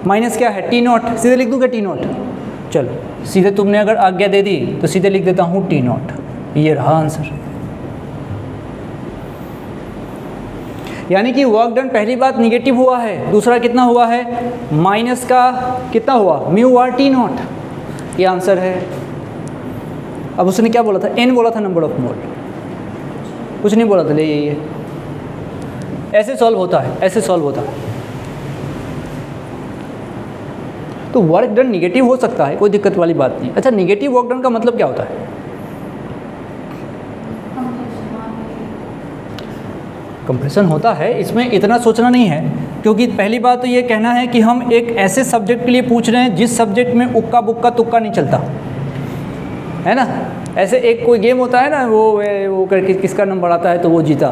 माइनस क्या है t0, सीधे लिख दूँ क्या t0? चलो सीधे तुमने अगर आज्ञा दे दी तो सीधे लिख देता हूँ t0, ये रहा आंसर। यानी कि वर्क डन पहली बात निगेटिव हुआ है, दूसरा कितना हुआ है? माइनस का कितना हुआ? μr t0, ये आंसर है। अब उसने क्या बोला था? n बोला था, नंबर ऑफ मोल, कुछ नहीं बोला था, ले यही है। ऐसे सॉल्व होता है, ऐसे सॉल्व होता है। तो वर्क डन निगेटिव हो सकता है, कोई दिक्कत वाली बात नहीं। अच्छा, निगेटिव वर्क डन का मतलब क्या होता है? कंप्रेशन होता है, इसमें इतना सोचना नहीं है, क्योंकि पहली बात तो ये कहना है कि हम एक ऐसे सब्जेक्ट के लिए पूछ रहे हैं जिस सब्जेक्ट में उक्का बुक्का तुक्का नहीं चलता है ना। ऐसे एक कोई गेम होता है ना, वो करके किसका नंबर आता है तो वो जीता,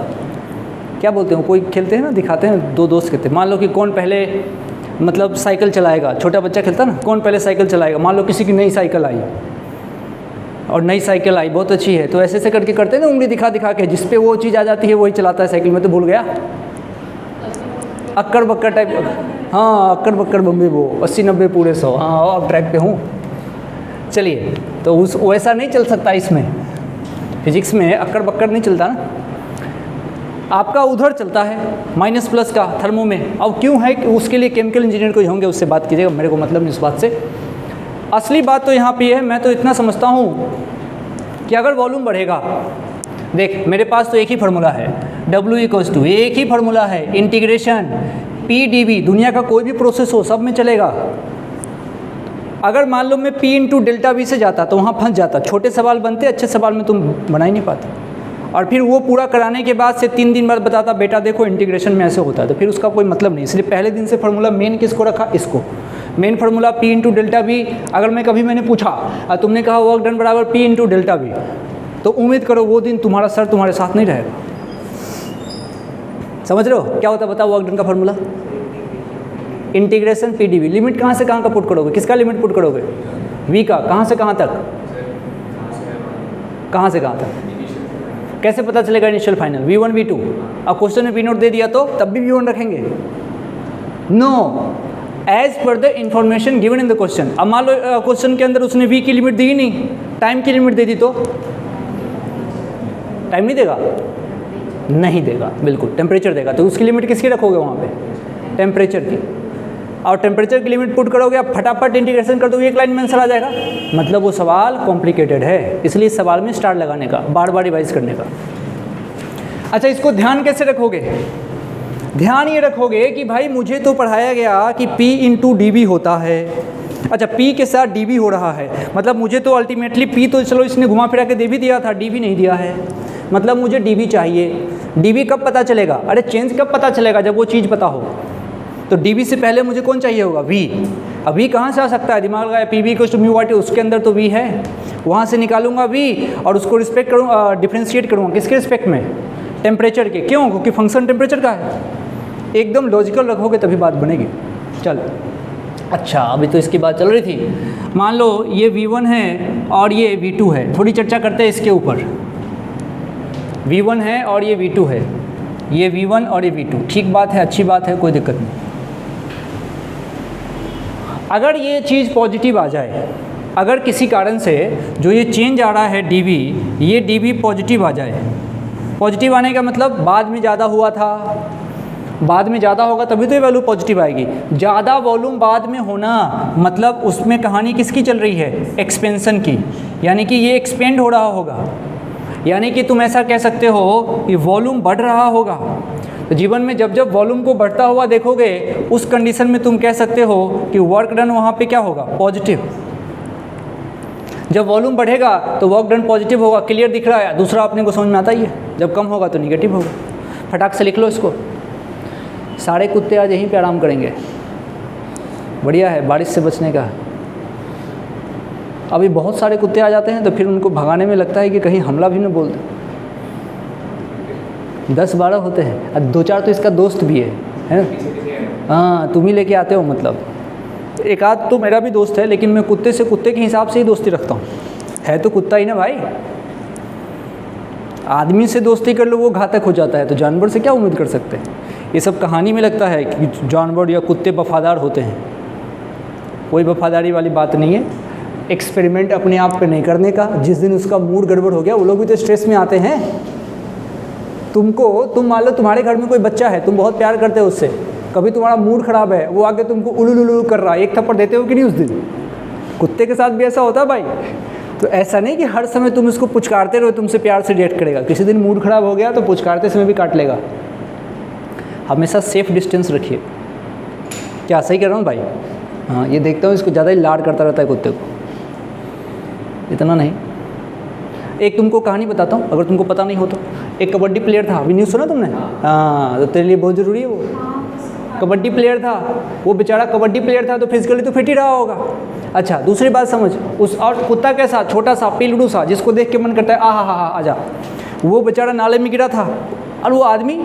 क्या बोलते हैं, कोई खेलते हैं ना, दिखाते हैं, दो दोस्त कहते हैं, मान लो कि कौन पहले मतलब साइकिल चलाएगा, छोटा बच्चा खेलता ना, कौन पहले साइकिल चलाएगा। मान लो किसी की नई साइकिल आई और नई साइकिल आई बहुत अच्छी है, तो ऐसे ऐसे करके करते हैं ना, उंगली दिखा दिखा के, जिस पे वो चीज़ आ जाती है वही चलाता है साइकिल में। तो भूल गया, अक्कड़ बक्कड़ टाइप, हाँ अक्कड़ बक्कड़ बम्बे वो 80-90 पूरे 100, हाँ अब ट्रैक पे हूँ। चलिए, तो उस वैसा नहीं चल सकता इसमें, फिजिक्स में अक्कड़ बक्कड़ नहीं चलता ना, आपका उधर चलता है माइनस प्लस का थर्मो में। अब क्यों है कि उसके लिए केमिकल इंजीनियर कोई होंगे, उससे बात कीजिएगा, मेरे को मतलब नहीं इस बात से। असली बात तो यहाँ पे है, मैं तो इतना समझता हूँ कि अगर वॉल्यूम बढ़ेगा, देख मेरे पास तो एक ही फार्मूला है, W = एक ही फार्मूला है, इंटीग्रेशन PdV, दुनिया का कोई भी प्रोसेस हो सब में चलेगा। अगर मान लो मैं P × ΔV से जाता तो वहाँ फंस जाता, छोटे सवाल बनते, अच्छे सवाल में तुम बना ही नहीं पाते। और फिर वो पूरा कराने के बाद से 3 दिन बाद बताता बेटा देखो इंटीग्रेशन में ऐसे होता है, तो फिर उसका कोई मतलब नहीं। इसलिए पहले दिन से फार्मूला मेन किसको रखा, इसको, मेन फार्मूला P × ΔV। अगर मैं कभी मैंने पूछा और तुमने कहा वर्क डन बराबर P × ΔV, तो उम्मीद करो वो दिन तुम्हारा सर तुम्हारे साथ नहीं रहेगा। समझ रहे हो क्या होता है, बताओ वर्क डन का फार्मूला, इंटीग्रेशन PdV। लिमिट कहाँ से कहाँ का पुट करोगे, किसका लिमिट पुट करोगे, V का, कहाँ से कहाँ तक, कहाँ से कहाँ तक, कैसे पता चलेगा इनिशियल फाइनल, V1 V2। अब क्वेश्चन में V0 दे दिया तो तब भी V1 रखेंगे, no, as per the information given in the question. अब मान लो क्वेश्चन के अंदर उसने V की लिमिट दी ही नहीं, टाइम की लिमिट दे दी तो टाइम नहीं देगा, नहीं देगा, बिल्कुल टेम्परेचर देगा। तो उसकी लिमिट किसकी रखोगे वहाँ पे, टेम्परेचर की। और टेम्परेचर की लिमिट पुट करोगे, आप फटाफट इंटीग्रेशन कर दोगे, एक लाइन में आंसर आ जाएगा। मतलब वो सवाल कॉम्प्लिकेटेड है, इसलिए इस सवाल में स्टार लगाने का, बार बार रिवाइज करने का। अच्छा, इसको ध्यान कैसे रखोगे, ध्यान ये रखोगे कि भाई मुझे तो पढ़ाया गया कि P × dV होता है। अच्छा, P के साथ dV हो रहा है, मतलब मुझे तो अल्टीमेटली P तो चलो इसने घुमा फिरा के दे भी दिया था, dV नहीं दिया है, मतलब मुझे dV चाहिए। dV कब पता चलेगा, अरे चेंज कब पता चलेगा, जब वो चीज़ पता हो। तो dV से पहले मुझे कौन चाहिए होगा, V। अब V कहाँ से आ सकता है, दिमाग लगाया, PV = μ/T, उसके अंदर तो V है, वहाँ से निकालूंगा V और उसको रिस्पेक्ट करूँगा, डिफ्रेंशिएट करूँगा किसके रिस्पेक्ट में, टेम्परेचर के। क्यों, क्योंकि फंक्शन टेम्परेचर का है। एकदम लॉजिकल रखोगे तभी बात बनेगी। चल, अच्छा अभी तो इसकी बात चल रही थी, मान लो ये V1 है और ये V2 है, थोड़ी चर्चा करते हैं इसके ऊपर। V1 है और ये V2 है, ये V1 और ये V2, ठीक बात है, अच्छी बात है, कोई दिक्कत नहीं। अगर ये चीज़ पॉजिटिव आ जाए, अगर किसी कारण से जो ये चेंज आ रहा है dV, ये dV पॉजिटिव आ जाए, पॉजिटिव आने का मतलब बाद में ज़्यादा हुआ था, बाद में ज़्यादा होगा तभी तो ये वैल्यू पॉजिटिव आएगी। ज़्यादा वॉल्यूम बाद में होना मतलब उसमें कहानी किसकी चल रही है, एक्सपेंशन की, यानी कि ये एक्सपेंड हो रहा होगा, यानी कि तुम ऐसा कह सकते हो कि वॉल्यूम बढ़ रहा होगा। तो जीवन में जब जब वॉल्यूम को बढ़ता हुआ देखोगे, उस कंडीशन में तुम कह सकते हो कि वर्क डन वहाँ पे क्या होगा, पॉजिटिव। जब वॉल्यूम बढ़ेगा तो वर्क डन पॉजिटिव होगा, क्लियर दिख रहा है। दूसरा अपने को समझ में आता ही है, जब कम होगा तो निगेटिव होगा। फटाक से लिख लो इसको। सारे कुत्ते आज यहीं पे आराम करेंगे, बढ़िया है, बारिश से बचने का। अभी बहुत सारे कुत्ते आ जाते हैं तो फिर उनको भगाने में लगता है कि कहीं हमला भी न बोल दे। 10-12 होते हैं और 2-4 तो इसका दोस्त भी है ना। हाँ, तुम ही लेके आते हो, मतलब एक आध तो मेरा भी दोस्त है, लेकिन मैं कुत्ते से कुत्ते के हिसाब से ही दोस्ती रखता हूँ। है तो कुत्ता ही ना भाई, आदमी से दोस्ती कर लो वो घातक हो जाता है, तो जानवर से क्या उम्मीद कर सकते हैं। ये सब कहानी में लगता है कि जानवर या कुत्ते वफादार होते हैं, कोई वफादारी वाली बात नहीं है। एक्सपेरिमेंट अपने आप पे नहीं करने का, जिस दिन उसका मूड गड़बड़ हो गया, वो लोग भी तो स्ट्रेस में आते हैं। तुम मान लो तुम्हारे घर में कोई बच्चा है, तुम बहुत प्यार करते हो उससे, कभी तुम्हारा मूड ख़राब है, वो आके तुमको उलू कर रहा है, एक थप्पड़ देते हो कि नहीं उस दिन। कुत्ते के साथ भी ऐसा होता है भाई। तो ऐसा नहीं कि हर समय तुम इसको पुचकारते रहो, तुमसे प्यार से रिएक्ट करेगा। किसी दिन मूड ख़राब हो गया तो पुचकारते समय भी काट लेगा। हमेशा सेफ डिस्टेंस रखिए। क्या सही कह रहा हूँ भाई? हाँ, ये देखता हूँ इसको ज़्यादा ही लाड करता रहता है कुत्ते को, इतना नहीं। एक तुमको कहानी बताता हूँ, अगर तुमको पता नहीं हो तो। एक कबड्डी प्लेयर था, अभी न्यूज़ सुना तुमने? हाँ, तो तेरे लिए बहुत ज़रूरी है वो। कबड्डी प्लेयर था वो, बेचारा कबड्डी प्लेयर था तो फिजिकली तो फिट ही रहा होगा। अच्छा, दूसरी बात समझ, उस और कुत्ता कैसा, छोटा सा पीलड़ू सा, जिसको देख के मन करता है आहा हा हा आजा। वो बेचारा नाले में गिरा था और वो आदमी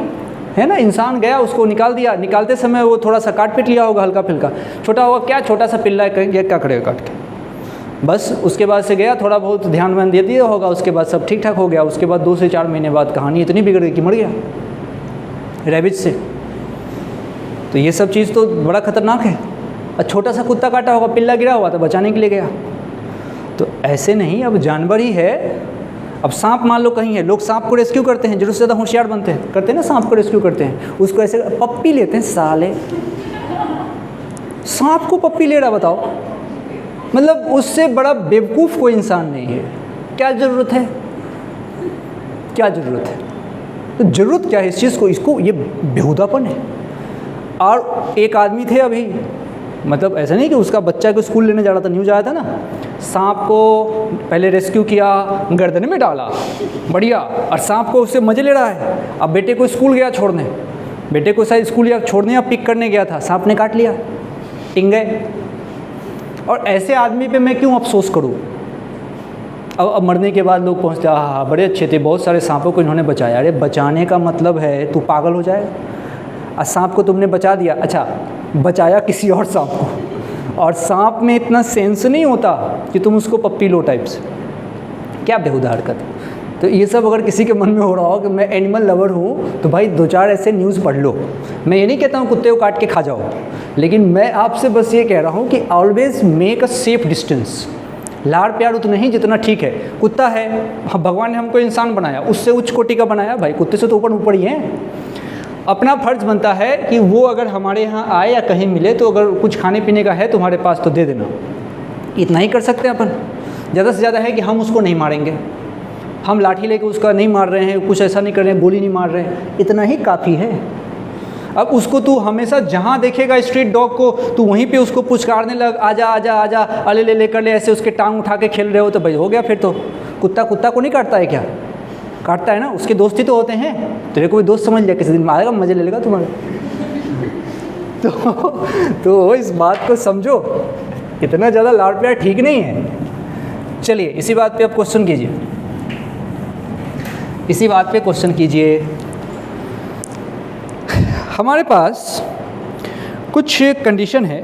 है ना, इंसान गया उसको निकाल दिया। निकालते समय वो थोड़ा सा काट पीट लिया होगा, हल्का फुल्का, छोटा होगा क्या, छोटा सा पिल्ला ये क्या करेगा काट के, बस। उसके बाद से गया, थोड़ा बहुत ध्यान व्यान दे दिया होगा, उसके बाद सब ठीक ठाक हो गया। उसके बाद 2 से 4 महीने बाद कहानी इतनी बिगड़ गई कि मर गया रेबिज से। तो ये सब चीज़ तो बड़ा खतरनाक है। और छोटा सा कुत्ता काटा होगा, पिल्ला गिरा हुआ तो बचाने के लिए गया। तो ऐसे नहीं, अब जानवर ही है। अब सांप मान लो कहीं है, लोग सांप को रेस्क्यू करते हैं, जरूरत से ज़्यादा होशियार बनते हैं, करते हैं ना, सांप को रेस्क्यू करते हैं, उसको ऐसे पप्पी लेते हैं। साले सांप को पप्पी ले रहा, बताओ, मतलब उससे बड़ा बेवकूफ़ कोई इंसान नहीं है। क्या ज़रूरत है, क्या ज़रूरत है? तो ज़रूरत क्या है इस चीज़ को, इसको, ये बेहुदापन है। और एक आदमी थे अभी, मतलब ऐसा नहीं कि उसका बच्चा को स्कूल लेने जा रहा था, न्यूज़ आया था ना, सांप को पहले रेस्क्यू किया, गर्दन में डाला, बढ़िया, और सांप को उससे मज़े ले रहा है। अब बेटे को स्कूल गया छोड़ने, बेटे को शायद स्कूल या छोड़ने या पिक करने गया था, सांप ने काट लिया, टिंग गए। और ऐसे आदमी पे मैं क्यों अफसोस करूं? अब मरने के बाद लोग पहुंचते, हाँ बड़े अच्छे थे, बहुत सारे सांपों को इन्होंने बचाया। अरे बचाने का मतलब है तू पागल हो जाए। और सांप को तुमने बचा दिया, अच्छा बचाया किसी और सांप को, और सांप में इतना सेंस नहीं होता कि तुम उसको पप्पी लो टाइप से। क्या बेहुदा हरकत है। तो ये सब अगर किसी के मन में हो रहा हो कि मैं एनिमल लवर हूँ, तो भाई 2-4 ऐसे न्यूज़ पढ़ लो। मैं ये नहीं कहता हूँ कुत्ते को काट के खा जाओ, लेकिन मैं आपसे बस ये कह रहा हूँ कि always make a safe distance. लाड़ प्यार उतना ही जितना ठीक है। कुत्ता है, हाँ भगवान ने हमको इंसान बनाया, उससे उच्च कोटि का बनाया भाई, कुत्ते से तो ऊपर ही हैं। अपना फ़र्ज़ बनता है कि वो अगर हमारे यहाँ आए या कहीं मिले तो अगर कुछ खाने पीने का है तुम्हारे पास तो दे देना। इतना ही कर सकते हैं अपन। ज़्यादा से ज़्यादा है कि हम उसको नहीं मारेंगे, हम लाठी लेके उसका नहीं मार रहे हैं, कुछ ऐसा नहीं कर रहे हैं, गोली नहीं मार रहे हैं, इतना ही काफ़ी है। अब उसको तू हमेशा जहाँ देखेगा स्ट्रीट डॉग को, तू वहीं पे उसको पुचकारने लग, आजा आजा आजा, अले ले कर ले, ऐसे उसके टांग उठा के खेल रहे हो तो भाई हो गया फिर तो। कुत्ता कुत्ता को नहीं काटता है क्या? काटता है ना, उसके दोस्त ही तो होते हैं। तेरे को भी दोस्त समझ लिया, किसी दिन आएगा मज़े ले लेगा तुम्हारे। तो इस बात को समझो, इतना ज़्यादा लाड़ प्यार ठीक नहीं है। चलिए इसी बात पे आप क्वेश्चन कीजिए, इसी बात पे क्वेश्चन कीजिए। हमारे पास कुछ कंडीशन है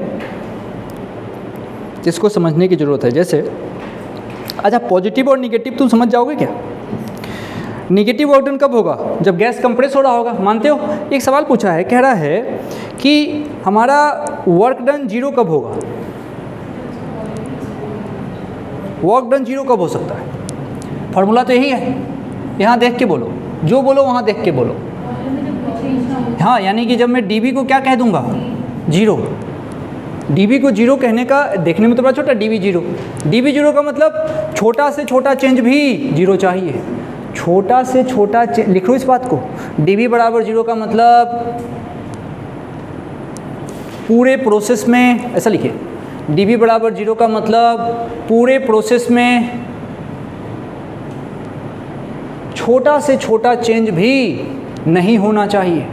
जिसको समझने की ज़रूरत है। जैसे अच्छा, पॉजिटिव और निगेटिव तुम समझ जाओगे क्या? निगेटिव आउटकम कब होगा? जब गैस कंप्रेस हो रहा होगा, मानते हो? एक सवाल पूछा है, कह रहा है कि हमारा वर्क डन 0 कब होगा? वर्क डन 0 कब हो सकता है? फॉर्मूला तो यही है, यहाँ देख के बोलो, जो बोलो वहाँ देख के बोलो। हाँ, यानी कि जब मैं dB को क्या कह दूँगा? 0। dB को 0 कहने का, देखने में तो बड़ा छोटा dB 0, dB 0 का मतलब छोटा से छोटा चेंज भी 0 चाहिए। छोटा से छोटा लिख लो इस बात को, dB बराबर 0 का मतलब पूरे प्रोसेस में, ऐसा लिखिए, dB बराबर 0 का मतलब पूरे प्रोसेस में छोटा से छोटा चेंज भी नहीं होना चाहिए।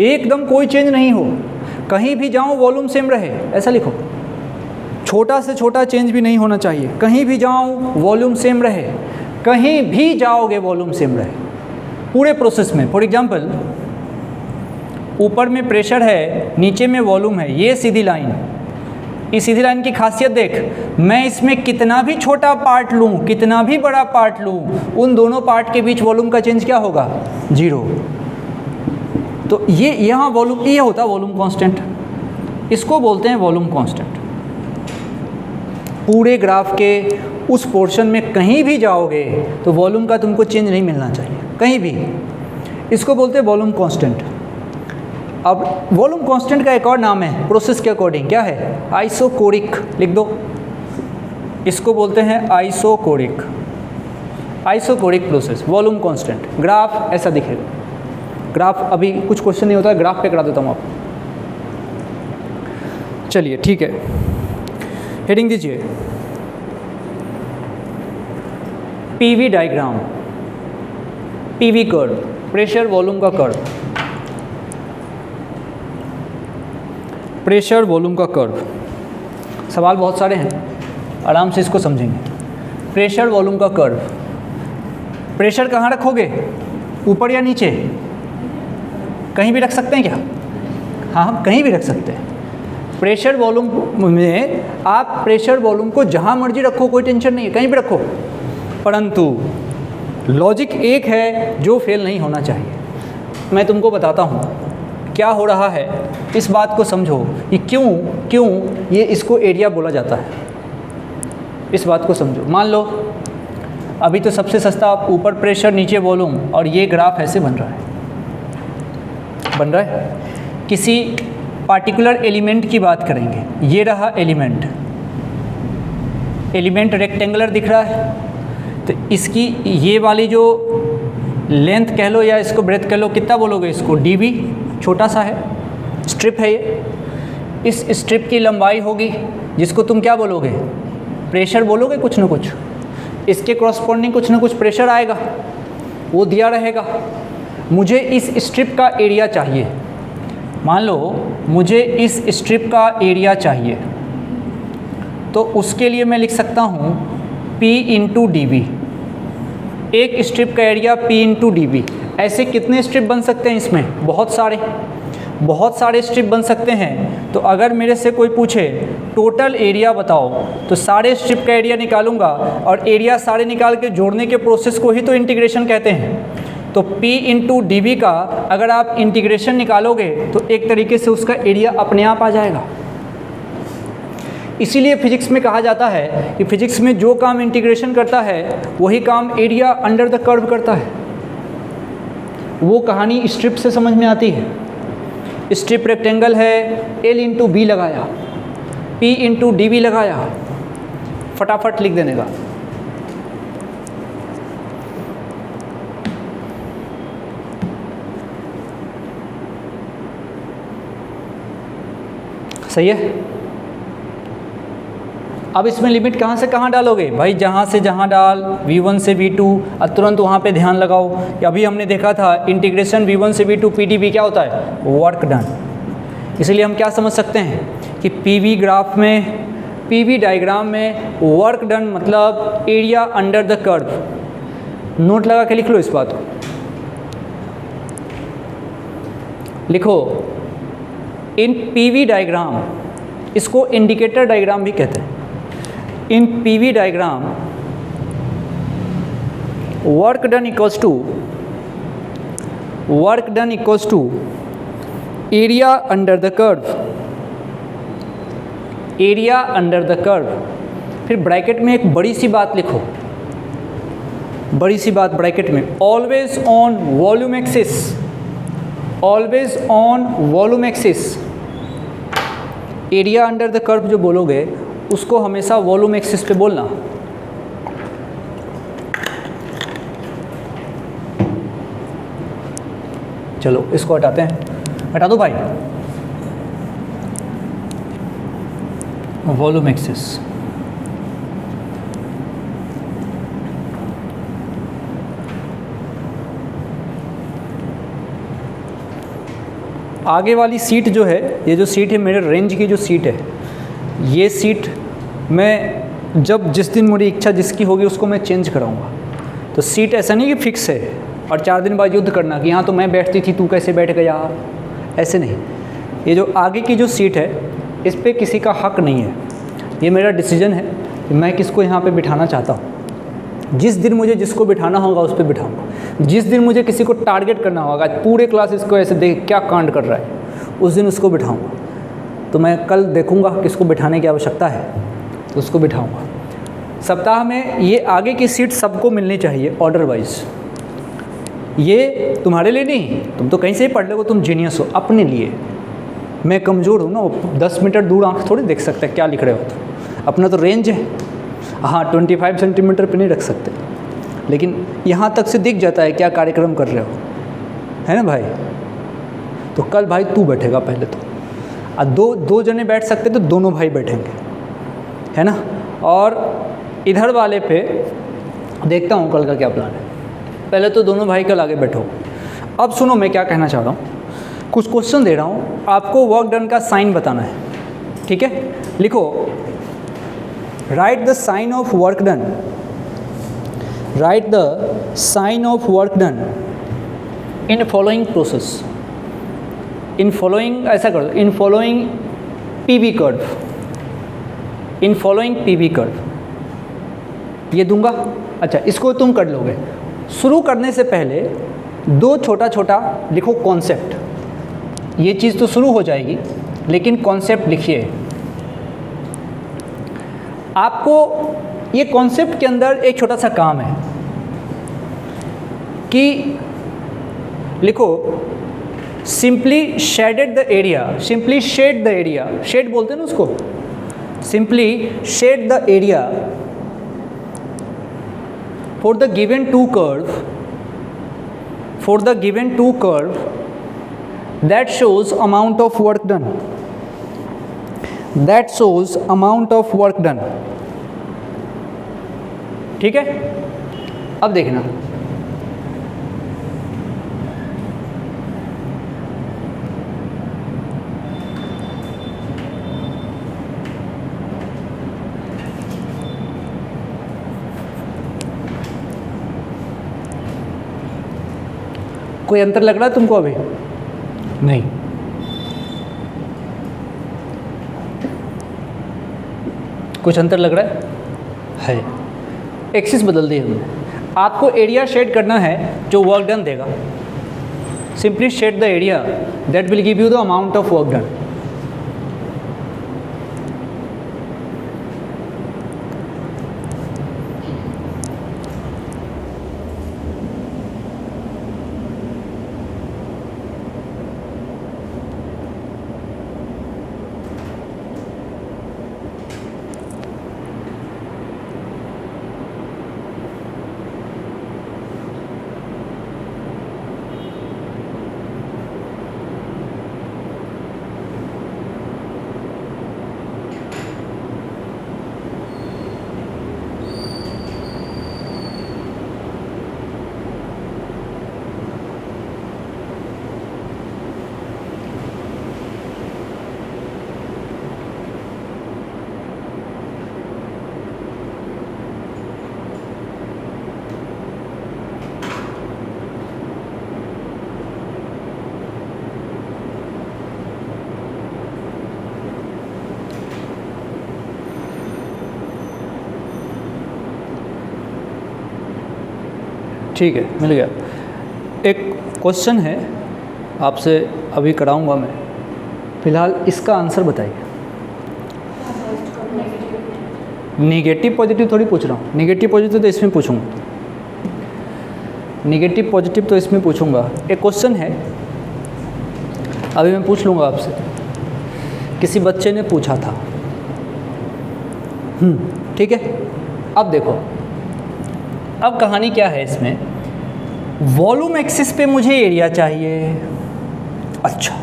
एकदम कोई चेंज नहीं हो, कहीं भी जाओ वॉल्यूम सेम रहे, ऐसा लिखो। छोटा से छोटा चेंज भी नहीं होना चाहिए, कहीं भी जाओ वॉल्यूम सेम रहे, कहीं भी जाओगे वॉल्यूम सेम रहे पूरे प्रोसेस में। फॉर एग्जांपल, ऊपर में प्रेशर है, नीचे में वॉल्यूम है, ये सीधी लाइन, इस सीधी लाइन की खासियत देख, मैं इसमें कितना भी छोटा पार्ट लूँ, कितना भी बड़ा पार्ट लूँ, उन दोनों पार्ट के बीच वॉल्यूम का चेंज क्या होगा? 0। तो ये यहाँ वॉल्यूम, ये होता है वॉल्यूम कांस्टेंट, इसको बोलते हैं वॉल्यूम कांस्टेंट। पूरे ग्राफ के उस पोर्शन में कहीं भी जाओगे तो वॉल्यूम का तुमको चेंज नहीं मिलना चाहिए, कहीं भी, इसको बोलते हैं वॉल्यूम कांस्टेंट। अब वॉल्यूम कांस्टेंट का एक और नाम है प्रोसेस के अकॉर्डिंग, क्या है? आइसोकोरिक, लिख दो, इसको बोलते हैं isochoric, isochoric process, volume constant. Graph ऐसा दिखेगा, ग्राफ अभी कुछ क्वेश्चन नहीं होता है, ग्राफ पे करा देता हूँ आप। चलिए ठीक है, हेडिंग दीजिए PV diagram, PV curve, pressure volume का कर्व, प्रेशर वॉल्यूम का कर्व। सवाल बहुत सारे हैं, आराम से इसको समझेंगे। प्रेशर वॉल्यूम का कर्व, प्रेशर कहाँ रखोगे, ऊपर या नीचे, कहीं भी रख सकते हैं क्या? हाँ, हम कहीं भी रख सकते हैं। प्रेशर वॉल्यूम में आप प्रेशर वॉल्यूम को जहाँ मर्जी रखो, कोई टेंशन नहीं है, कहीं भी रखो, परंतु लॉजिक एक है जो फेल नहीं होना चाहिए। मैं तुमको बताता हूँ क्या हो रहा है, इस बात को समझो कि क्यों ये इसको एरिया बोला जाता है, इस बात को समझो। मान लो अभी तो सबसे सस्ता ऊपर प्रेशर नीचे वॉल्यूम, और ये ग्राफ ऐसे बन रहा है। किसी पार्टिकुलर एलिमेंट की बात करेंगे, ये रहा एलिमेंट रेक्टेंगुलर दिख रहा है, तो इसकी ये वाली जो लेंथ कह लो या इसको ब्रेथ कह लो, कितना बोलोगे इसको, dv, छोटा सा है, स्ट्रिप है ये। इस स्ट्रिप की लंबाई होगी जिसको तुम क्या बोलोगे, प्रेशर बोलोगे, कुछ ना कुछ इसके कॉरस्पॉन्डिंग कुछ ना कुछ प्रेशर आएगा, वो दिया रहेगा। मुझे इस स्ट्रिप का एरिया चाहिए, मान लो मुझे इस स्ट्रिप का एरिया चाहिए, तो उसके लिए मैं लिख सकता हूँ P इंटू dv, एक स्ट्रिप का एरिया P इंटू dv। ऐसे कितने स्ट्रिप बन सकते हैं इसमें, बहुत सारे स्ट्रिप बन सकते हैं। तो अगर मेरे से कोई पूछे टोटल एरिया बताओ, तो सारे स्ट्रिप का एरिया निकालूंगा, और एरिया सारे निकाल के जोड़ने के प्रोसेस को ही तो इंटीग्रेशन कहते हैं। तो P इंटू dv का अगर आप इंटीग्रेशन निकालोगे तो एक तरीके से उसका एरिया अपने आप आ जाएगा। इसीलिए फिजिक्स में कहा जाता है कि फिजिक्स में जो काम इंटीग्रेशन करता है वही काम एरिया अंडर द कर्व करता है। वो कहानी स्ट्रिप से समझ में आती है। स्ट्रिप रेक्टेंगल है, L इंटू बी लगाया, P इंटू dv लगाया, फटाफट लिख देने का। सही है। अब इसमें लिमिट कहाँ से कहाँ डालोगे भाई, जहाँ से जहाँ डाल, v1 से v2, और तुरंत वहाँ पे ध्यान लगाओ। अभी हमने देखा था इंटीग्रेशन v1 से v2 pdv क्या होता है, वर्क डन। इसलिए हम क्या समझ सकते हैं कि पीवी डायग्राम में वर्क डन मतलब area under the curve. Note लगा के लिख लो इस बात को, लिखो इन पीवी डायग्राम, इसको इंडिकेटर डायग्राम भी कहते हैं। In PV diagram work done equals to area under the curve. फिर ब्रैकेट में एक बड़ी सी बात लिखो, ब्रैकेट में, always on volume axis. Area under the curve जो बोलोगे उसको हमेशा वॉल्यूम एक्सिस पे बोलना। चलो इसको हटाते हैं, हटा दो भाई, वॉल्यूम एक्सिस। आगे वाली सीट जो है, ये जो सीट है मेरे रेंज की जो सीट है, ये सीट मैं जब जिस दिन मेरी इच्छा जिसकी होगी उसको मैं चेंज कराऊंगा। तो सीट ऐसा नहीं कि फिक्स है और 4 दिन बाद युद्ध करना कि यहाँ तो मैं बैठती थी तू कैसे बैठ गया, ऐसे नहीं। ये जो आगे की जो सीट है इस पर किसी का हक नहीं है, ये मेरा डिसीजन है कि मैं किसको यहाँ पे बिठाना चाहता हूँ। जिस दिन मुझे जिसको बिठाना होगा उस पर बिठाऊंगा। जिस दिन मुझे किसी को टारगेट करना होगा, पूरे क्लास इसको ऐसे देख क्या कांड कर रहा है, उस दिन उसको बिठाऊंगा। तो मैं कल देखूंगा किसको बिठाने की आवश्यकता है तो उसको बिठाऊंगा। सप्ताह में ये आगे की सीट सबको मिलनी चाहिए ऑर्डर वाइज। ये तुम्हारे लिए नहीं, तुम तो कहीं से ही पढ़ लो, तुम जीनियस हो। अपने लिए मैं कमज़ोर हूँ ना, वो 10 मीटर दूर आंख थोड़ी देख सकता है क्या लिख रहे हो। तो अपना तो रेंज है, हाँ 25 सेंटीमीटर पे नहीं रख सकते, लेकिन यहाँ तक से दिख जाता है क्या कार्यक्रम कर रहे हो, है ना भाई। तो कल भाई तू बैठेगा पहले तो, और दो जने बैठ सकते तो दोनों भाई बैठेंगे, है ना। और इधर वाले पे देखता हूँ कल का क्या प्लान है। पहले तो दोनों भाई कल आगे बैठो। अब सुनो मैं क्या कहना चाह रहा हूँ, कुछ क्वेश्चन दे रहा हूँ, आपको वर्क डन का साइन बताना है, ठीक है। लिखो, write the sign of work done, write the sign of work done in following process, in following, ऐसा करो, in following PV curve, in following PV curve, ये दूंगा। अच्छा, इसको तुम कर लोगे। शुरू करने से पहले दो छोटा छोटा लिखो कॉन्सेप्ट, ये चीज़ तो शुरू हो जाएगी लेकिन कॉन्सेप्ट लिखिए। आपको ये कॉन्सेप्ट के अंदर एक छोटा सा काम है कि लिखो, simply shaded the area, simply shade the area, shade बोलते हैं ना उसको, simply shade the area for the given two curve, for the given two curve that shows amount of work done, that shows amount of work done, ठीक है। अब देखना, कोई अंतर लग रहा है तुमको अभी? नहीं। कुछ अंतर लग रहा है? एक्सिस बदल दी हमने। आपको एरिया शेड करना है जो वर्क डन देगा। Simply shade the area that will give you the amount of work done. ठीक है, मिल गया। एक क्वेश्चन है आपसे अभी कराऊंगा मैं, फिलहाल इसका आंसर बताइए। नेगेटिव पॉजिटिव थोड़ी पूछ रहा हूँ, नेगेटिव पॉजिटिव तो इसमें पूछूंगा, नेगेटिव पॉजिटिव तो इसमें पूछूंगा। एक क्वेश्चन है अभी मैं पूछ लूँगा आपसे, किसी बच्चे ने पूछा था, ठीक है। अब देखो, अब कहानी क्या है इसमें, वॉल्यूम एक्सिस पे मुझे एरिया चाहिए। अच्छा,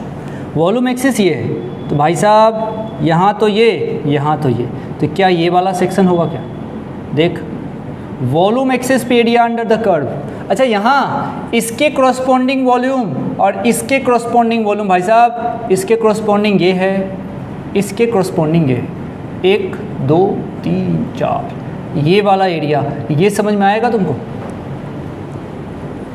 वॉल्यूम एक्सिस ये है तो भाई साहब यहाँ तो ये, यहाँ तो ये, तो क्या ये वाला सेक्शन होगा क्या? देख, वॉल्यूम एक्सिस पे एरिया अंडर द कर्व। अच्छा, यहाँ इसके क्रॉसपोंडिंग वॉल्यूम और इसके क्रॉसपोंडिंग वॉल्यूम, भाई साहब इसके क्रॉसपोंडिंग ये है, इसके क्रॉसपोंडिंग ये, 1 2 3 4, ये वाला एरिया, ये समझ में आएगा तुमको?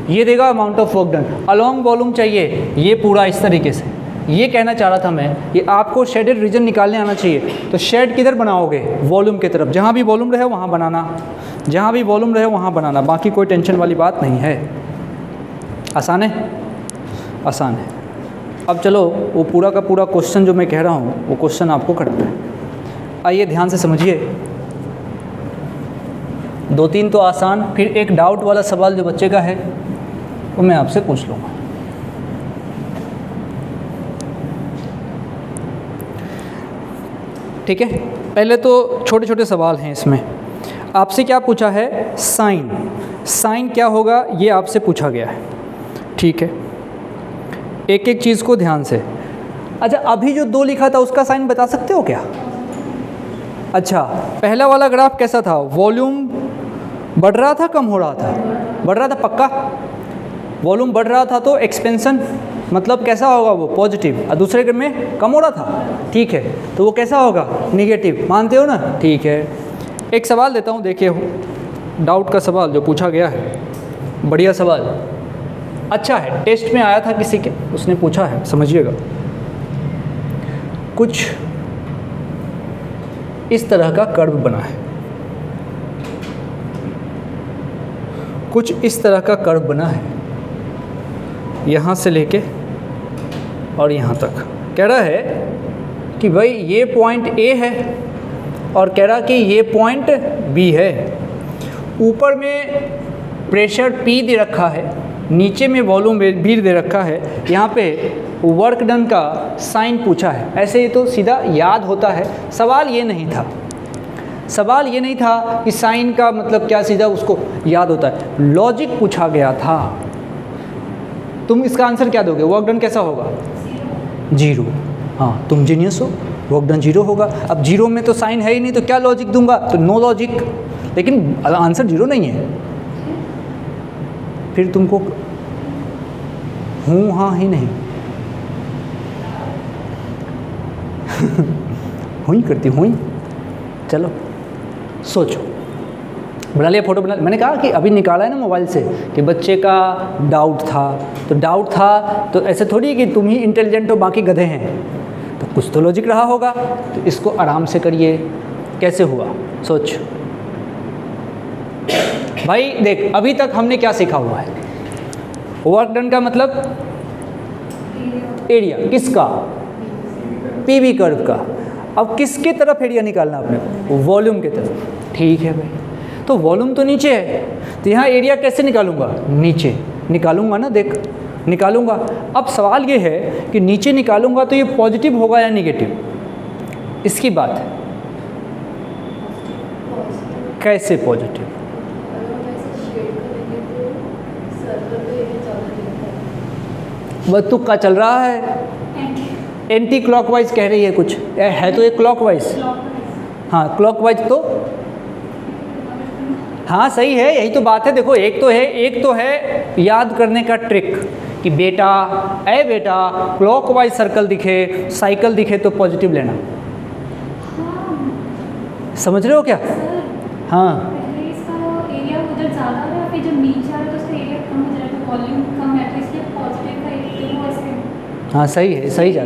ये देगा amount of work done. Along volume चाहिए, ये पूरा इस तरीके से। ये कहना चाह रहा था मैं, ये आपको शेडेड रीजन निकालने आना चाहिए। तो शेड किधर बनाओगे? वॉल्यूम की तरफ, जहाँ भी वॉल्यूम रहे वहाँ बनाना, जहाँ भी वॉल्यूम रहे वहाँ बनाना, बाकी कोई टेंशन वाली बात नहीं है। आसान है, आसान है। अब चलो वो पूरा का पूरा क्वेश्चन जो मैं कह रहा हूँ वो क्वेश्चन आपको करना है। आइए ध्यान से समझिए, 2-3 तो आसान, फिर एक डाउट वाला सवाल जो बच्चे का है वो मैं आपसे पूछ लूँगा। ठीक है, पहले तो छोटे छोटे सवाल हैं इसमें। आपसे क्या पूछा है? साइन, साइन क्या होगा ये आपसे पूछा गया है। ठीक है, एक एक चीज़ को ध्यान से। अच्छा, अभी जो 2 लिखा था उसका साइन बता सकते हो क्या? अच्छा, पहला वाला ग्राफ कैसा था? वॉल्यूम बढ़ रहा था, कम हो रहा था? बढ़ रहा था पक्का। वॉल्यूम बढ़ रहा था तो एक्सपेंशन मतलब कैसा होगा? वो पॉजिटिव। और दूसरे में कम हो रहा था, ठीक है, तो वो कैसा होगा? निगेटिव। मानते हो ना? ठीक है। एक सवाल देता हूँ, देखिए डाउट का सवाल जो पूछा गया है, बढ़िया सवाल, अच्छा है, टेस्ट में आया था किसी के, उसने पूछा है, समझिएगा। कुछ इस तरह का कर्व बना है, कुछ इस तरह का कर्व बना है, यहाँ से लेके और यहाँ तक। कह रहा है कि भाई ये पॉइंट A है और कह रहा कि ये पॉइंट B है। ऊपर में प्रेशर P दे रखा है, नीचे में वॉल्यूम V दे रखा है, यहाँ पे वर्क डन का साइन पूछा है। ऐसे ही तो सीधा याद होता है। सवाल ये नहीं था, सवाल ये नहीं था कि साइन का मतलब क्या, सीधा उसको याद होता है। लॉजिक पूछा गया था। तुम इसका आंसर क्या दोगे? वर्क डन कैसा होगा? 0। हाँ, तुम जीनियस हो, वर्क डन 0 होगा। अब 0 में तो साइन है ही नहीं, तो क्या लॉजिक दूंगा? तो नो लॉजिक। लेकिन आंसर 0 नहीं है, फिर तुमको हूँ हाँ ही नहीं हुई करती हुई। चलो सोचो, बना लिया फोटो? बना, मैंने कहा कि अभी निकाला है ना मोबाइल से कि बच्चे का डाउट था, तो डाउट था तो ऐसे थोड़ी कि तुम ही इंटेलिजेंट हो बाकी गधे हैं, तो कुछ तो लॉजिक रहा होगा। तो इसको आराम से करिए। कैसे हुआ सोच भाई। देख, अभी तक हमने क्या सीखा हुआ है? वर्क डन का मतलब एरिया, किसका? पीवी कर्व का। अब किसके तरफ एरिया निकालना अपने को? वॉल्यूम के तरफ। ठीक है भाई, तो वॉल्यूम तो नीचे है, तो यहाँ एरिया कैसे निकालूंगा? नीचे निकालूंगा ना, देख निकालूंगा। अब सवाल ये है कि नीचे निकालूंगा तो ये पॉजिटिव होगा या निगेटिव? इसकी बात है। कैसे पॉजिटिव? वह तुक्का चल रहा है, एंटी क्लॉकवाइज कह रही है कुछ, है तो एक क्लॉकवाइज। हाँ क्लॉकवाइज तो हाँ सही है, यही तो बात है। देखो एक तो है याद करने का ट्रिक कि बेटा क्लॉकवाइज सर्कल दिखे, साइकिल दिखे तो पॉजिटिव लेना। समझ रहे हो क्या? हाँ हाँ सही है, सही जा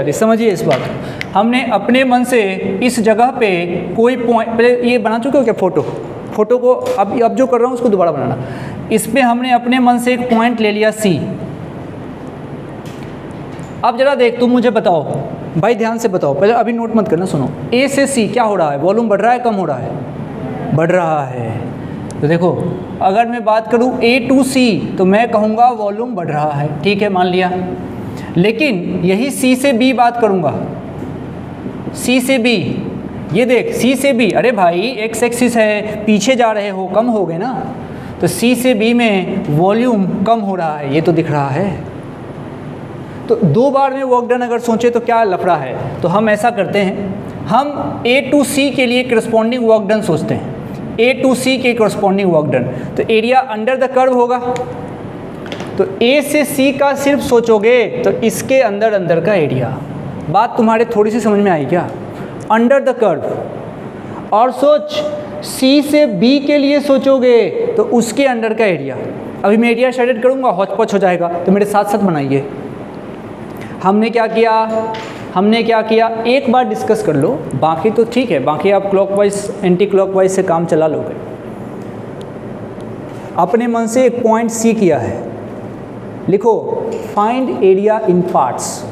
रही। समझिए इस बात को। हमने अपने मन से इस जगह पे कोई पॉइंट, पहले ये बना चुके हो क्या फोटो को? अब जो कर रहा हूँ उसको दोबारा बनाना। इस पे हमने अपने मन से एक पॉइंट ले लिया C। अब जरा देख, तुम मुझे बताओ भाई, ध्यान से बताओ, पहले अभी नोट मत करना, सुनो। A से C क्या हो रहा है? वॉल्यूम बढ़ रहा है, कम हो रहा है? बढ़ रहा है। तो देखो, अगर मैं बात करूँ A to C तो मैं कहूँगा वॉल्यूम बढ़ रहा है, ठीक है, मान लिया। लेकिन यही C से B बात करूँगा, C से B, ये देख C से B, अरे भाई एक्स एक्सिस है, पीछे जा रहे हो, कम हो गए ना, तो C से B में वॉल्यूम कम हो रहा है, ये तो दिख रहा है। तो 2 बार में वर्क डन अगर सोचे तो क्या लफड़ा है? तो हम ऐसा करते हैं, हम A to C के लिए करस्पॉन्डिंग वर्क डन सोचते हैं। A to C के करस्पॉन्डिंग वर्क डन, तो एरिया अंडर द कर्व होगा। तो A से C का सिर्फ सोचोगे तो इसके अंदर का एरिया। बात तुम्हारे थोड़ी सी समझ में आई क्या? Under the curve. और सोच C से B के लिए सोचोगे तो उसके अंडर का एरिया। अभी मैं एरिया शेडेड करूँगा, हौच पौच हो जाएगा, तो मेरे साथ साथ बनाइए। हमने क्या किया एक बार डिस्कस कर लो, बाकी तो ठीक है, बाकी आप क्लॉकवाइज एंटी क्लॉकवाइज से काम चला लोगे। अपने मन से एक पॉइंट C किया है, लिखो find area in parts.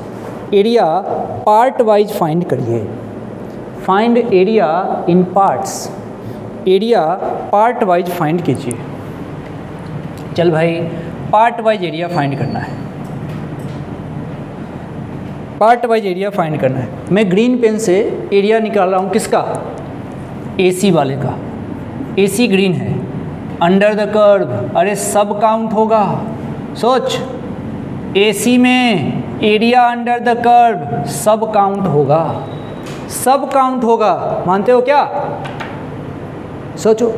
Area part wise find करिए। Find area in parts, area part wise find कीजिए। चल भाई, पार्ट वाइज एरिया फाइंड करना है, पार्ट वाइज एरिया फाइंड करना है। मैं ग्रीन पेन से एरिया निकाल रहा हूँ, किसका? AC वाले का। AC ग्रीन है, अंडर द कर्व, अरे सब काउंट होगा, सोच, AC में एरिया अंडर द कर्व सब काउंट होगा, सब काउंट होगा, मानते हो क्या? सोचो।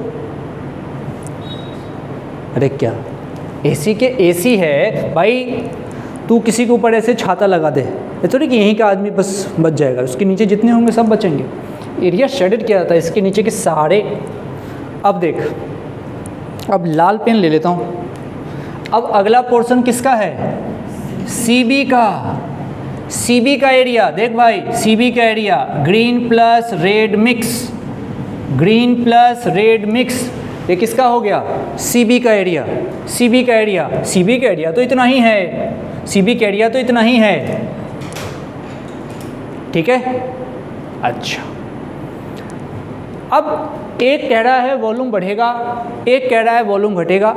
अरे क्या AC के AC है भाई, तू किसी के ऊपर ऐसे छाता लगा दे, ये थोड़ी कि यहीं का आदमी बस बच जाएगा, उसके नीचे जितने होंगे सब बचेंगे। एरिया शेडेड किया जाता है, इसके नीचे के सारे। अब देख, अब लाल पेन ले लेता हूँ। अब अगला पोर्शन किसका है? CB का। CB का एरिया देख भाई, CB का area green plus red mix, green plus red mix, ये किसका हो गया? CB का एरिया। CB का एरिया, CB का एरिया तो इतना ही है, CB का एरिया तो इतना ही है, ठीक है। अच्छा, अब एक कह रहा है वॉल्यूम बढ़ेगा, एक कह रहा है वॉल्यूम घटेगा।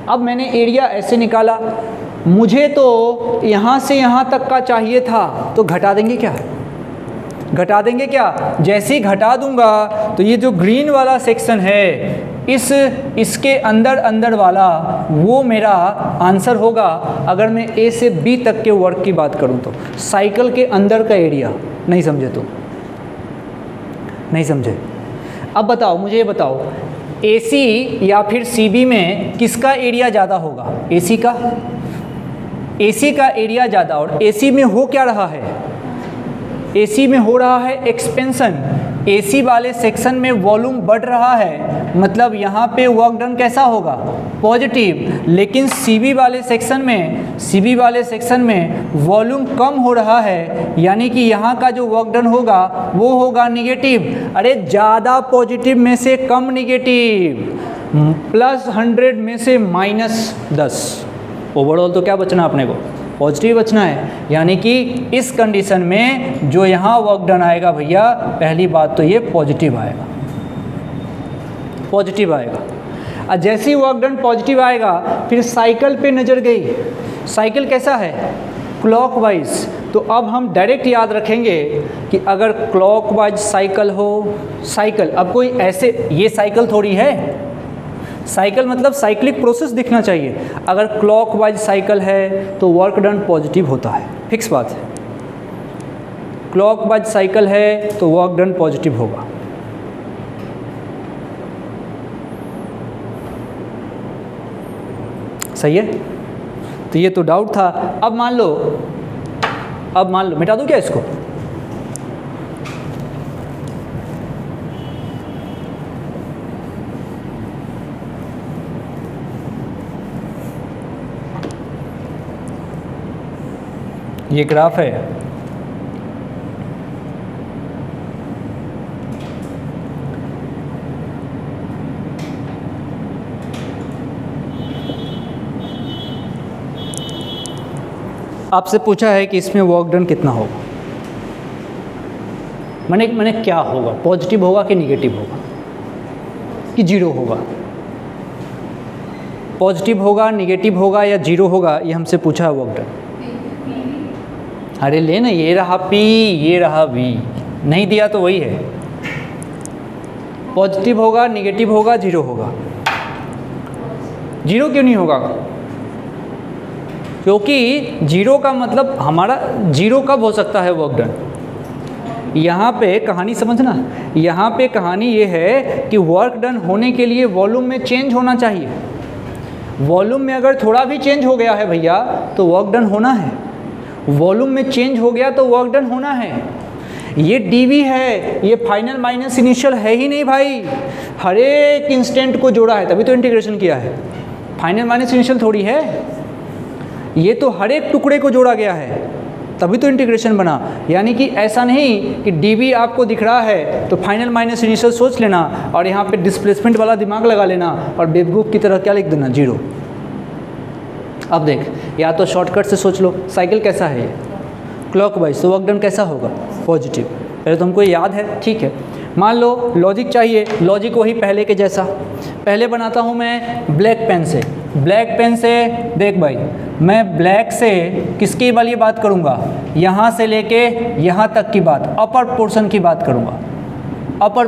अब मैंने एरिया ऐसे निकाला, मुझे तो यहाँ से यहाँ तक का चाहिए था, तो घटा देंगे क्या? घटा देंगे क्या? जैसे ही घटा दूंगा तो ये जो ग्रीन वाला सेक्शन है, इसके अंदर अंदर वाला वो मेरा आंसर होगा। अगर मैं A से B तक के वर्क की बात करूं तो साइकिल के अंदर का एरिया। नहीं समझे तो नहीं समझे। अब बताओ, मुझे ये बताओ, AC या फिर CB में किसका एरिया ज़्यादा होगा? AC का। AC का एरिया ज़्यादा, और AC में हो क्या रहा है? AC में हो रहा है एक्सपेंशन। AC वाले सेक्शन में वॉल्यूम बढ़ रहा है, मतलब यहाँ पे वर्क डन कैसा होगा? पॉजिटिव। लेकिन CB वाले सेक्शन में वॉल्यूम कम हो रहा है, यानी कि यहाँ का जो वर्क डन होगा वो होगा निगेटिव। अरे ज़्यादा पॉजिटिव में से कम निगेटिव, +100 में से -10। ओवरऑल तो क्या बचना अपने को? पॉजिटिव बचना है। यानी कि इस कंडीशन में जो यहाँ वर्क डन आएगा भैया, पहली बात तो ये पॉजिटिव आएगा, पॉजिटिव आएगा। और जैसे ही वर्क डन पॉजिटिव आएगा, फिर साइकिल पे नज़र गई, साइकिल कैसा है? क्लॉकवाइज। तो अब हम डायरेक्ट याद रखेंगे कि अगर क्लॉकवाइज साइकिल हो, साइकिल, अब कोई ऐसे, ये साइकिल थोड़ी है, साइकिल मतलब साइक्लिक प्रोसेस दिखना चाहिए। अगर क्लॉकवाइज साइकिल है तो वर्क डन पॉजिटिव होता है, फिक्स बात है। क्लॉकवाइज साइकिल है तो वर्क डन पॉजिटिव होगा। सही है। तो ये तो डाउट था। अब मान लो मिटा दूं क्या इसको? ये ग्राफ है, आपसे पूछा है कि इसमें वर्क डन कितना होगा। मैंने क्या होगा? पॉजिटिव होगा कि निगेटिव होगा कि जीरो होगा? पॉजिटिव होगा, निगेटिव होगा या जीरो होगा, ये हमसे पूछा है वर्क डन। अरे ले ना, ये रहा P, ये रहा V, नहीं दिया तो वही है। पॉजिटिव होगा, निगेटिव होगा, जीरो होगा। जीरो क्यों नहीं होगा? क्योंकि जीरो का मतलब हमारा, जीरो कब हो सकता है वर्क डन? यहाँ पे कहानी समझना, यहाँ पे कहानी ये है कि वर्क डन होने के लिए वॉल्यूम में चेंज होना चाहिए। वॉल्यूम में अगर थोड़ा भी चेंज हो गया है भैया तो वर्क डन होना है। वॉल्यूम में चेंज हो गया तो वर्क डन होना है। ये dV है, ये फाइनल माइनस इनिशियल है ही नहीं भाई, हर एक इंस्टेंट को जोड़ा है तभी तो इंटीग्रेशन किया है। फाइनल माइनस इनिशियल थोड़ी है, ये तो हर एक टुकड़े को जोड़ा गया है तभी तो इंटीग्रेशन बना। यानी कि ऐसा नहीं कि dV आपको दिख रहा है तो फाइनल माइनस इनिशियल सोच लेना और यहाँ पे डिस्प्लेसमेंट वाला दिमाग लगा लेना और बेवकूफ़ की तरह क्या लिख देना, जीरो। अब देख, या तो शॉर्टकट से सोच लो, साइकिल कैसा है ये? क्लॉकवाइज, तो वर्क डन कैसा होगा? पॉजिटिव। पहले तो हमको याद है, ठीक है। मान लो लॉजिक चाहिए, लॉजिक वही पहले के जैसा। पहले बनाता हूँ मैं ब्लैक पेन से। ब्लैक पेन से देख भाई, मैं ब्लैक से किसकी वाली बात करूँगा? यहाँ से लेके यहाँ तक की बात, अपर पोर्शन की बात करूँगा। अपर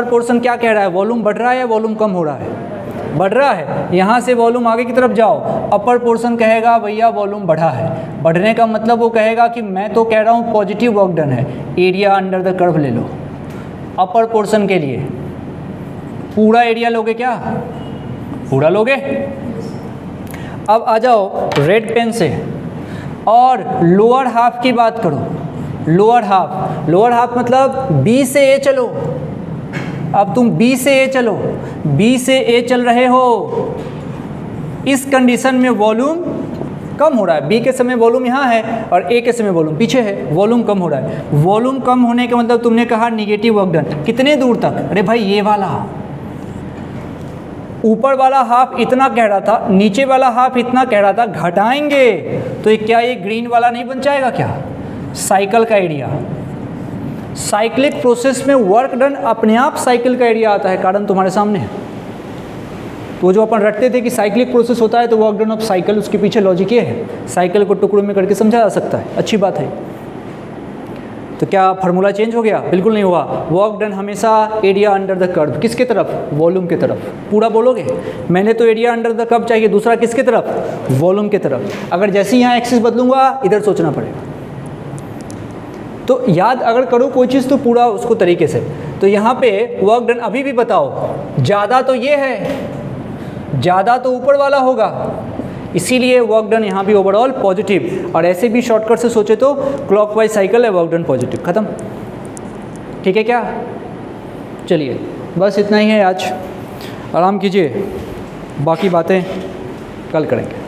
पोर्शन क्या कह रहा है? वॉल्यूम बढ़ रहा है या वॉल्यूम कम हो रहा है? बढ़ रहा है, यहाँ से वॉल्यूम आगे की तरफ जाओ, अपर पोर्शन कहेगा भैया वॉल्यूम बढ़ा है। बढ़ने का मतलब वो कहेगा कि मैं तो कह रहा हूँ पॉजिटिव वर्क डन है, एरिया अंडर द कर्व ले लो। अपर पोर्शन के लिए पूरा एरिया लोगे क्या? पूरा लोगे। अब आ जाओ रेड पेन से और लोअर हाफ की बात करो। लोअर हाफ मतलब बी से ए चलो। अब तुम बी से ए चलो, बी से ए चल रहे हो, इस कंडीशन में वॉल्यूम कम हो रहा है। बी के समय वॉल्यूम यहाँ है और ए के समय वॉल्यूम पीछे है, वॉल्यूम कम हो रहा है। वॉल्यूम कम होने का मतलब तुमने कहा निगेटिव वर्क डन। कितने दूर तक? अरे भाई ये वाला, ऊपर वाला हाफ इतना कह रहा था, नीचे वाला हाफ इतना कह रहा था, घटाएंगे तो क्या ये ग्रीन वाला नहीं बन जाएगा क्या? साइकिल का एरिया। साइक्लिक प्रोसेस में वर्क डन अपने आप साइकिल का एरिया आता है, कारण तुम्हारे सामने है। तो जो अपन रटते थे कि साइक्लिक प्रोसेस होता है तो वर्क डन ऑफ साइकिल, उसके पीछे लॉजिक ये है, साइकिल को टुकड़ों में करके समझा जा सकता है। अच्छी बात है। तो क्या फार्मूला चेंज हो गया? बिल्कुल नहीं हुआ। वर्क डन हमेशा एरिया अंडर द कर्व, किसके तरफ? वॉल्यूम के तरफ। पूरा बोलोगे, मैंने तो एरिया अंडर द कर्व चाहिए, दूसरा किसके तरफ? वॉल्यूम के तरफ। अगर जैसे ही यहाँ एक्सिस बदलूंगा इधर सोचना पड़ेगा। तो याद अगर करो कोई चीज़ तो पूरा उसको तरीके से। तो यहाँ पे वर्क डन अभी भी बताओ, ज़्यादा तो ये है, ज़्यादा तो ऊपर वाला होगा, इसीलिए वर्क डन यहाँ भी ओवरऑल पॉजिटिव। और ऐसे भी शॉर्टकट से सोचे तो क्लॉकवाइज साइकिल है, वर्क डन पॉजिटिव, खत्म। ठीक है क्या? चलिए बस इतना ही है आज, आराम कीजिए, बाकी बातें कल करेंगे।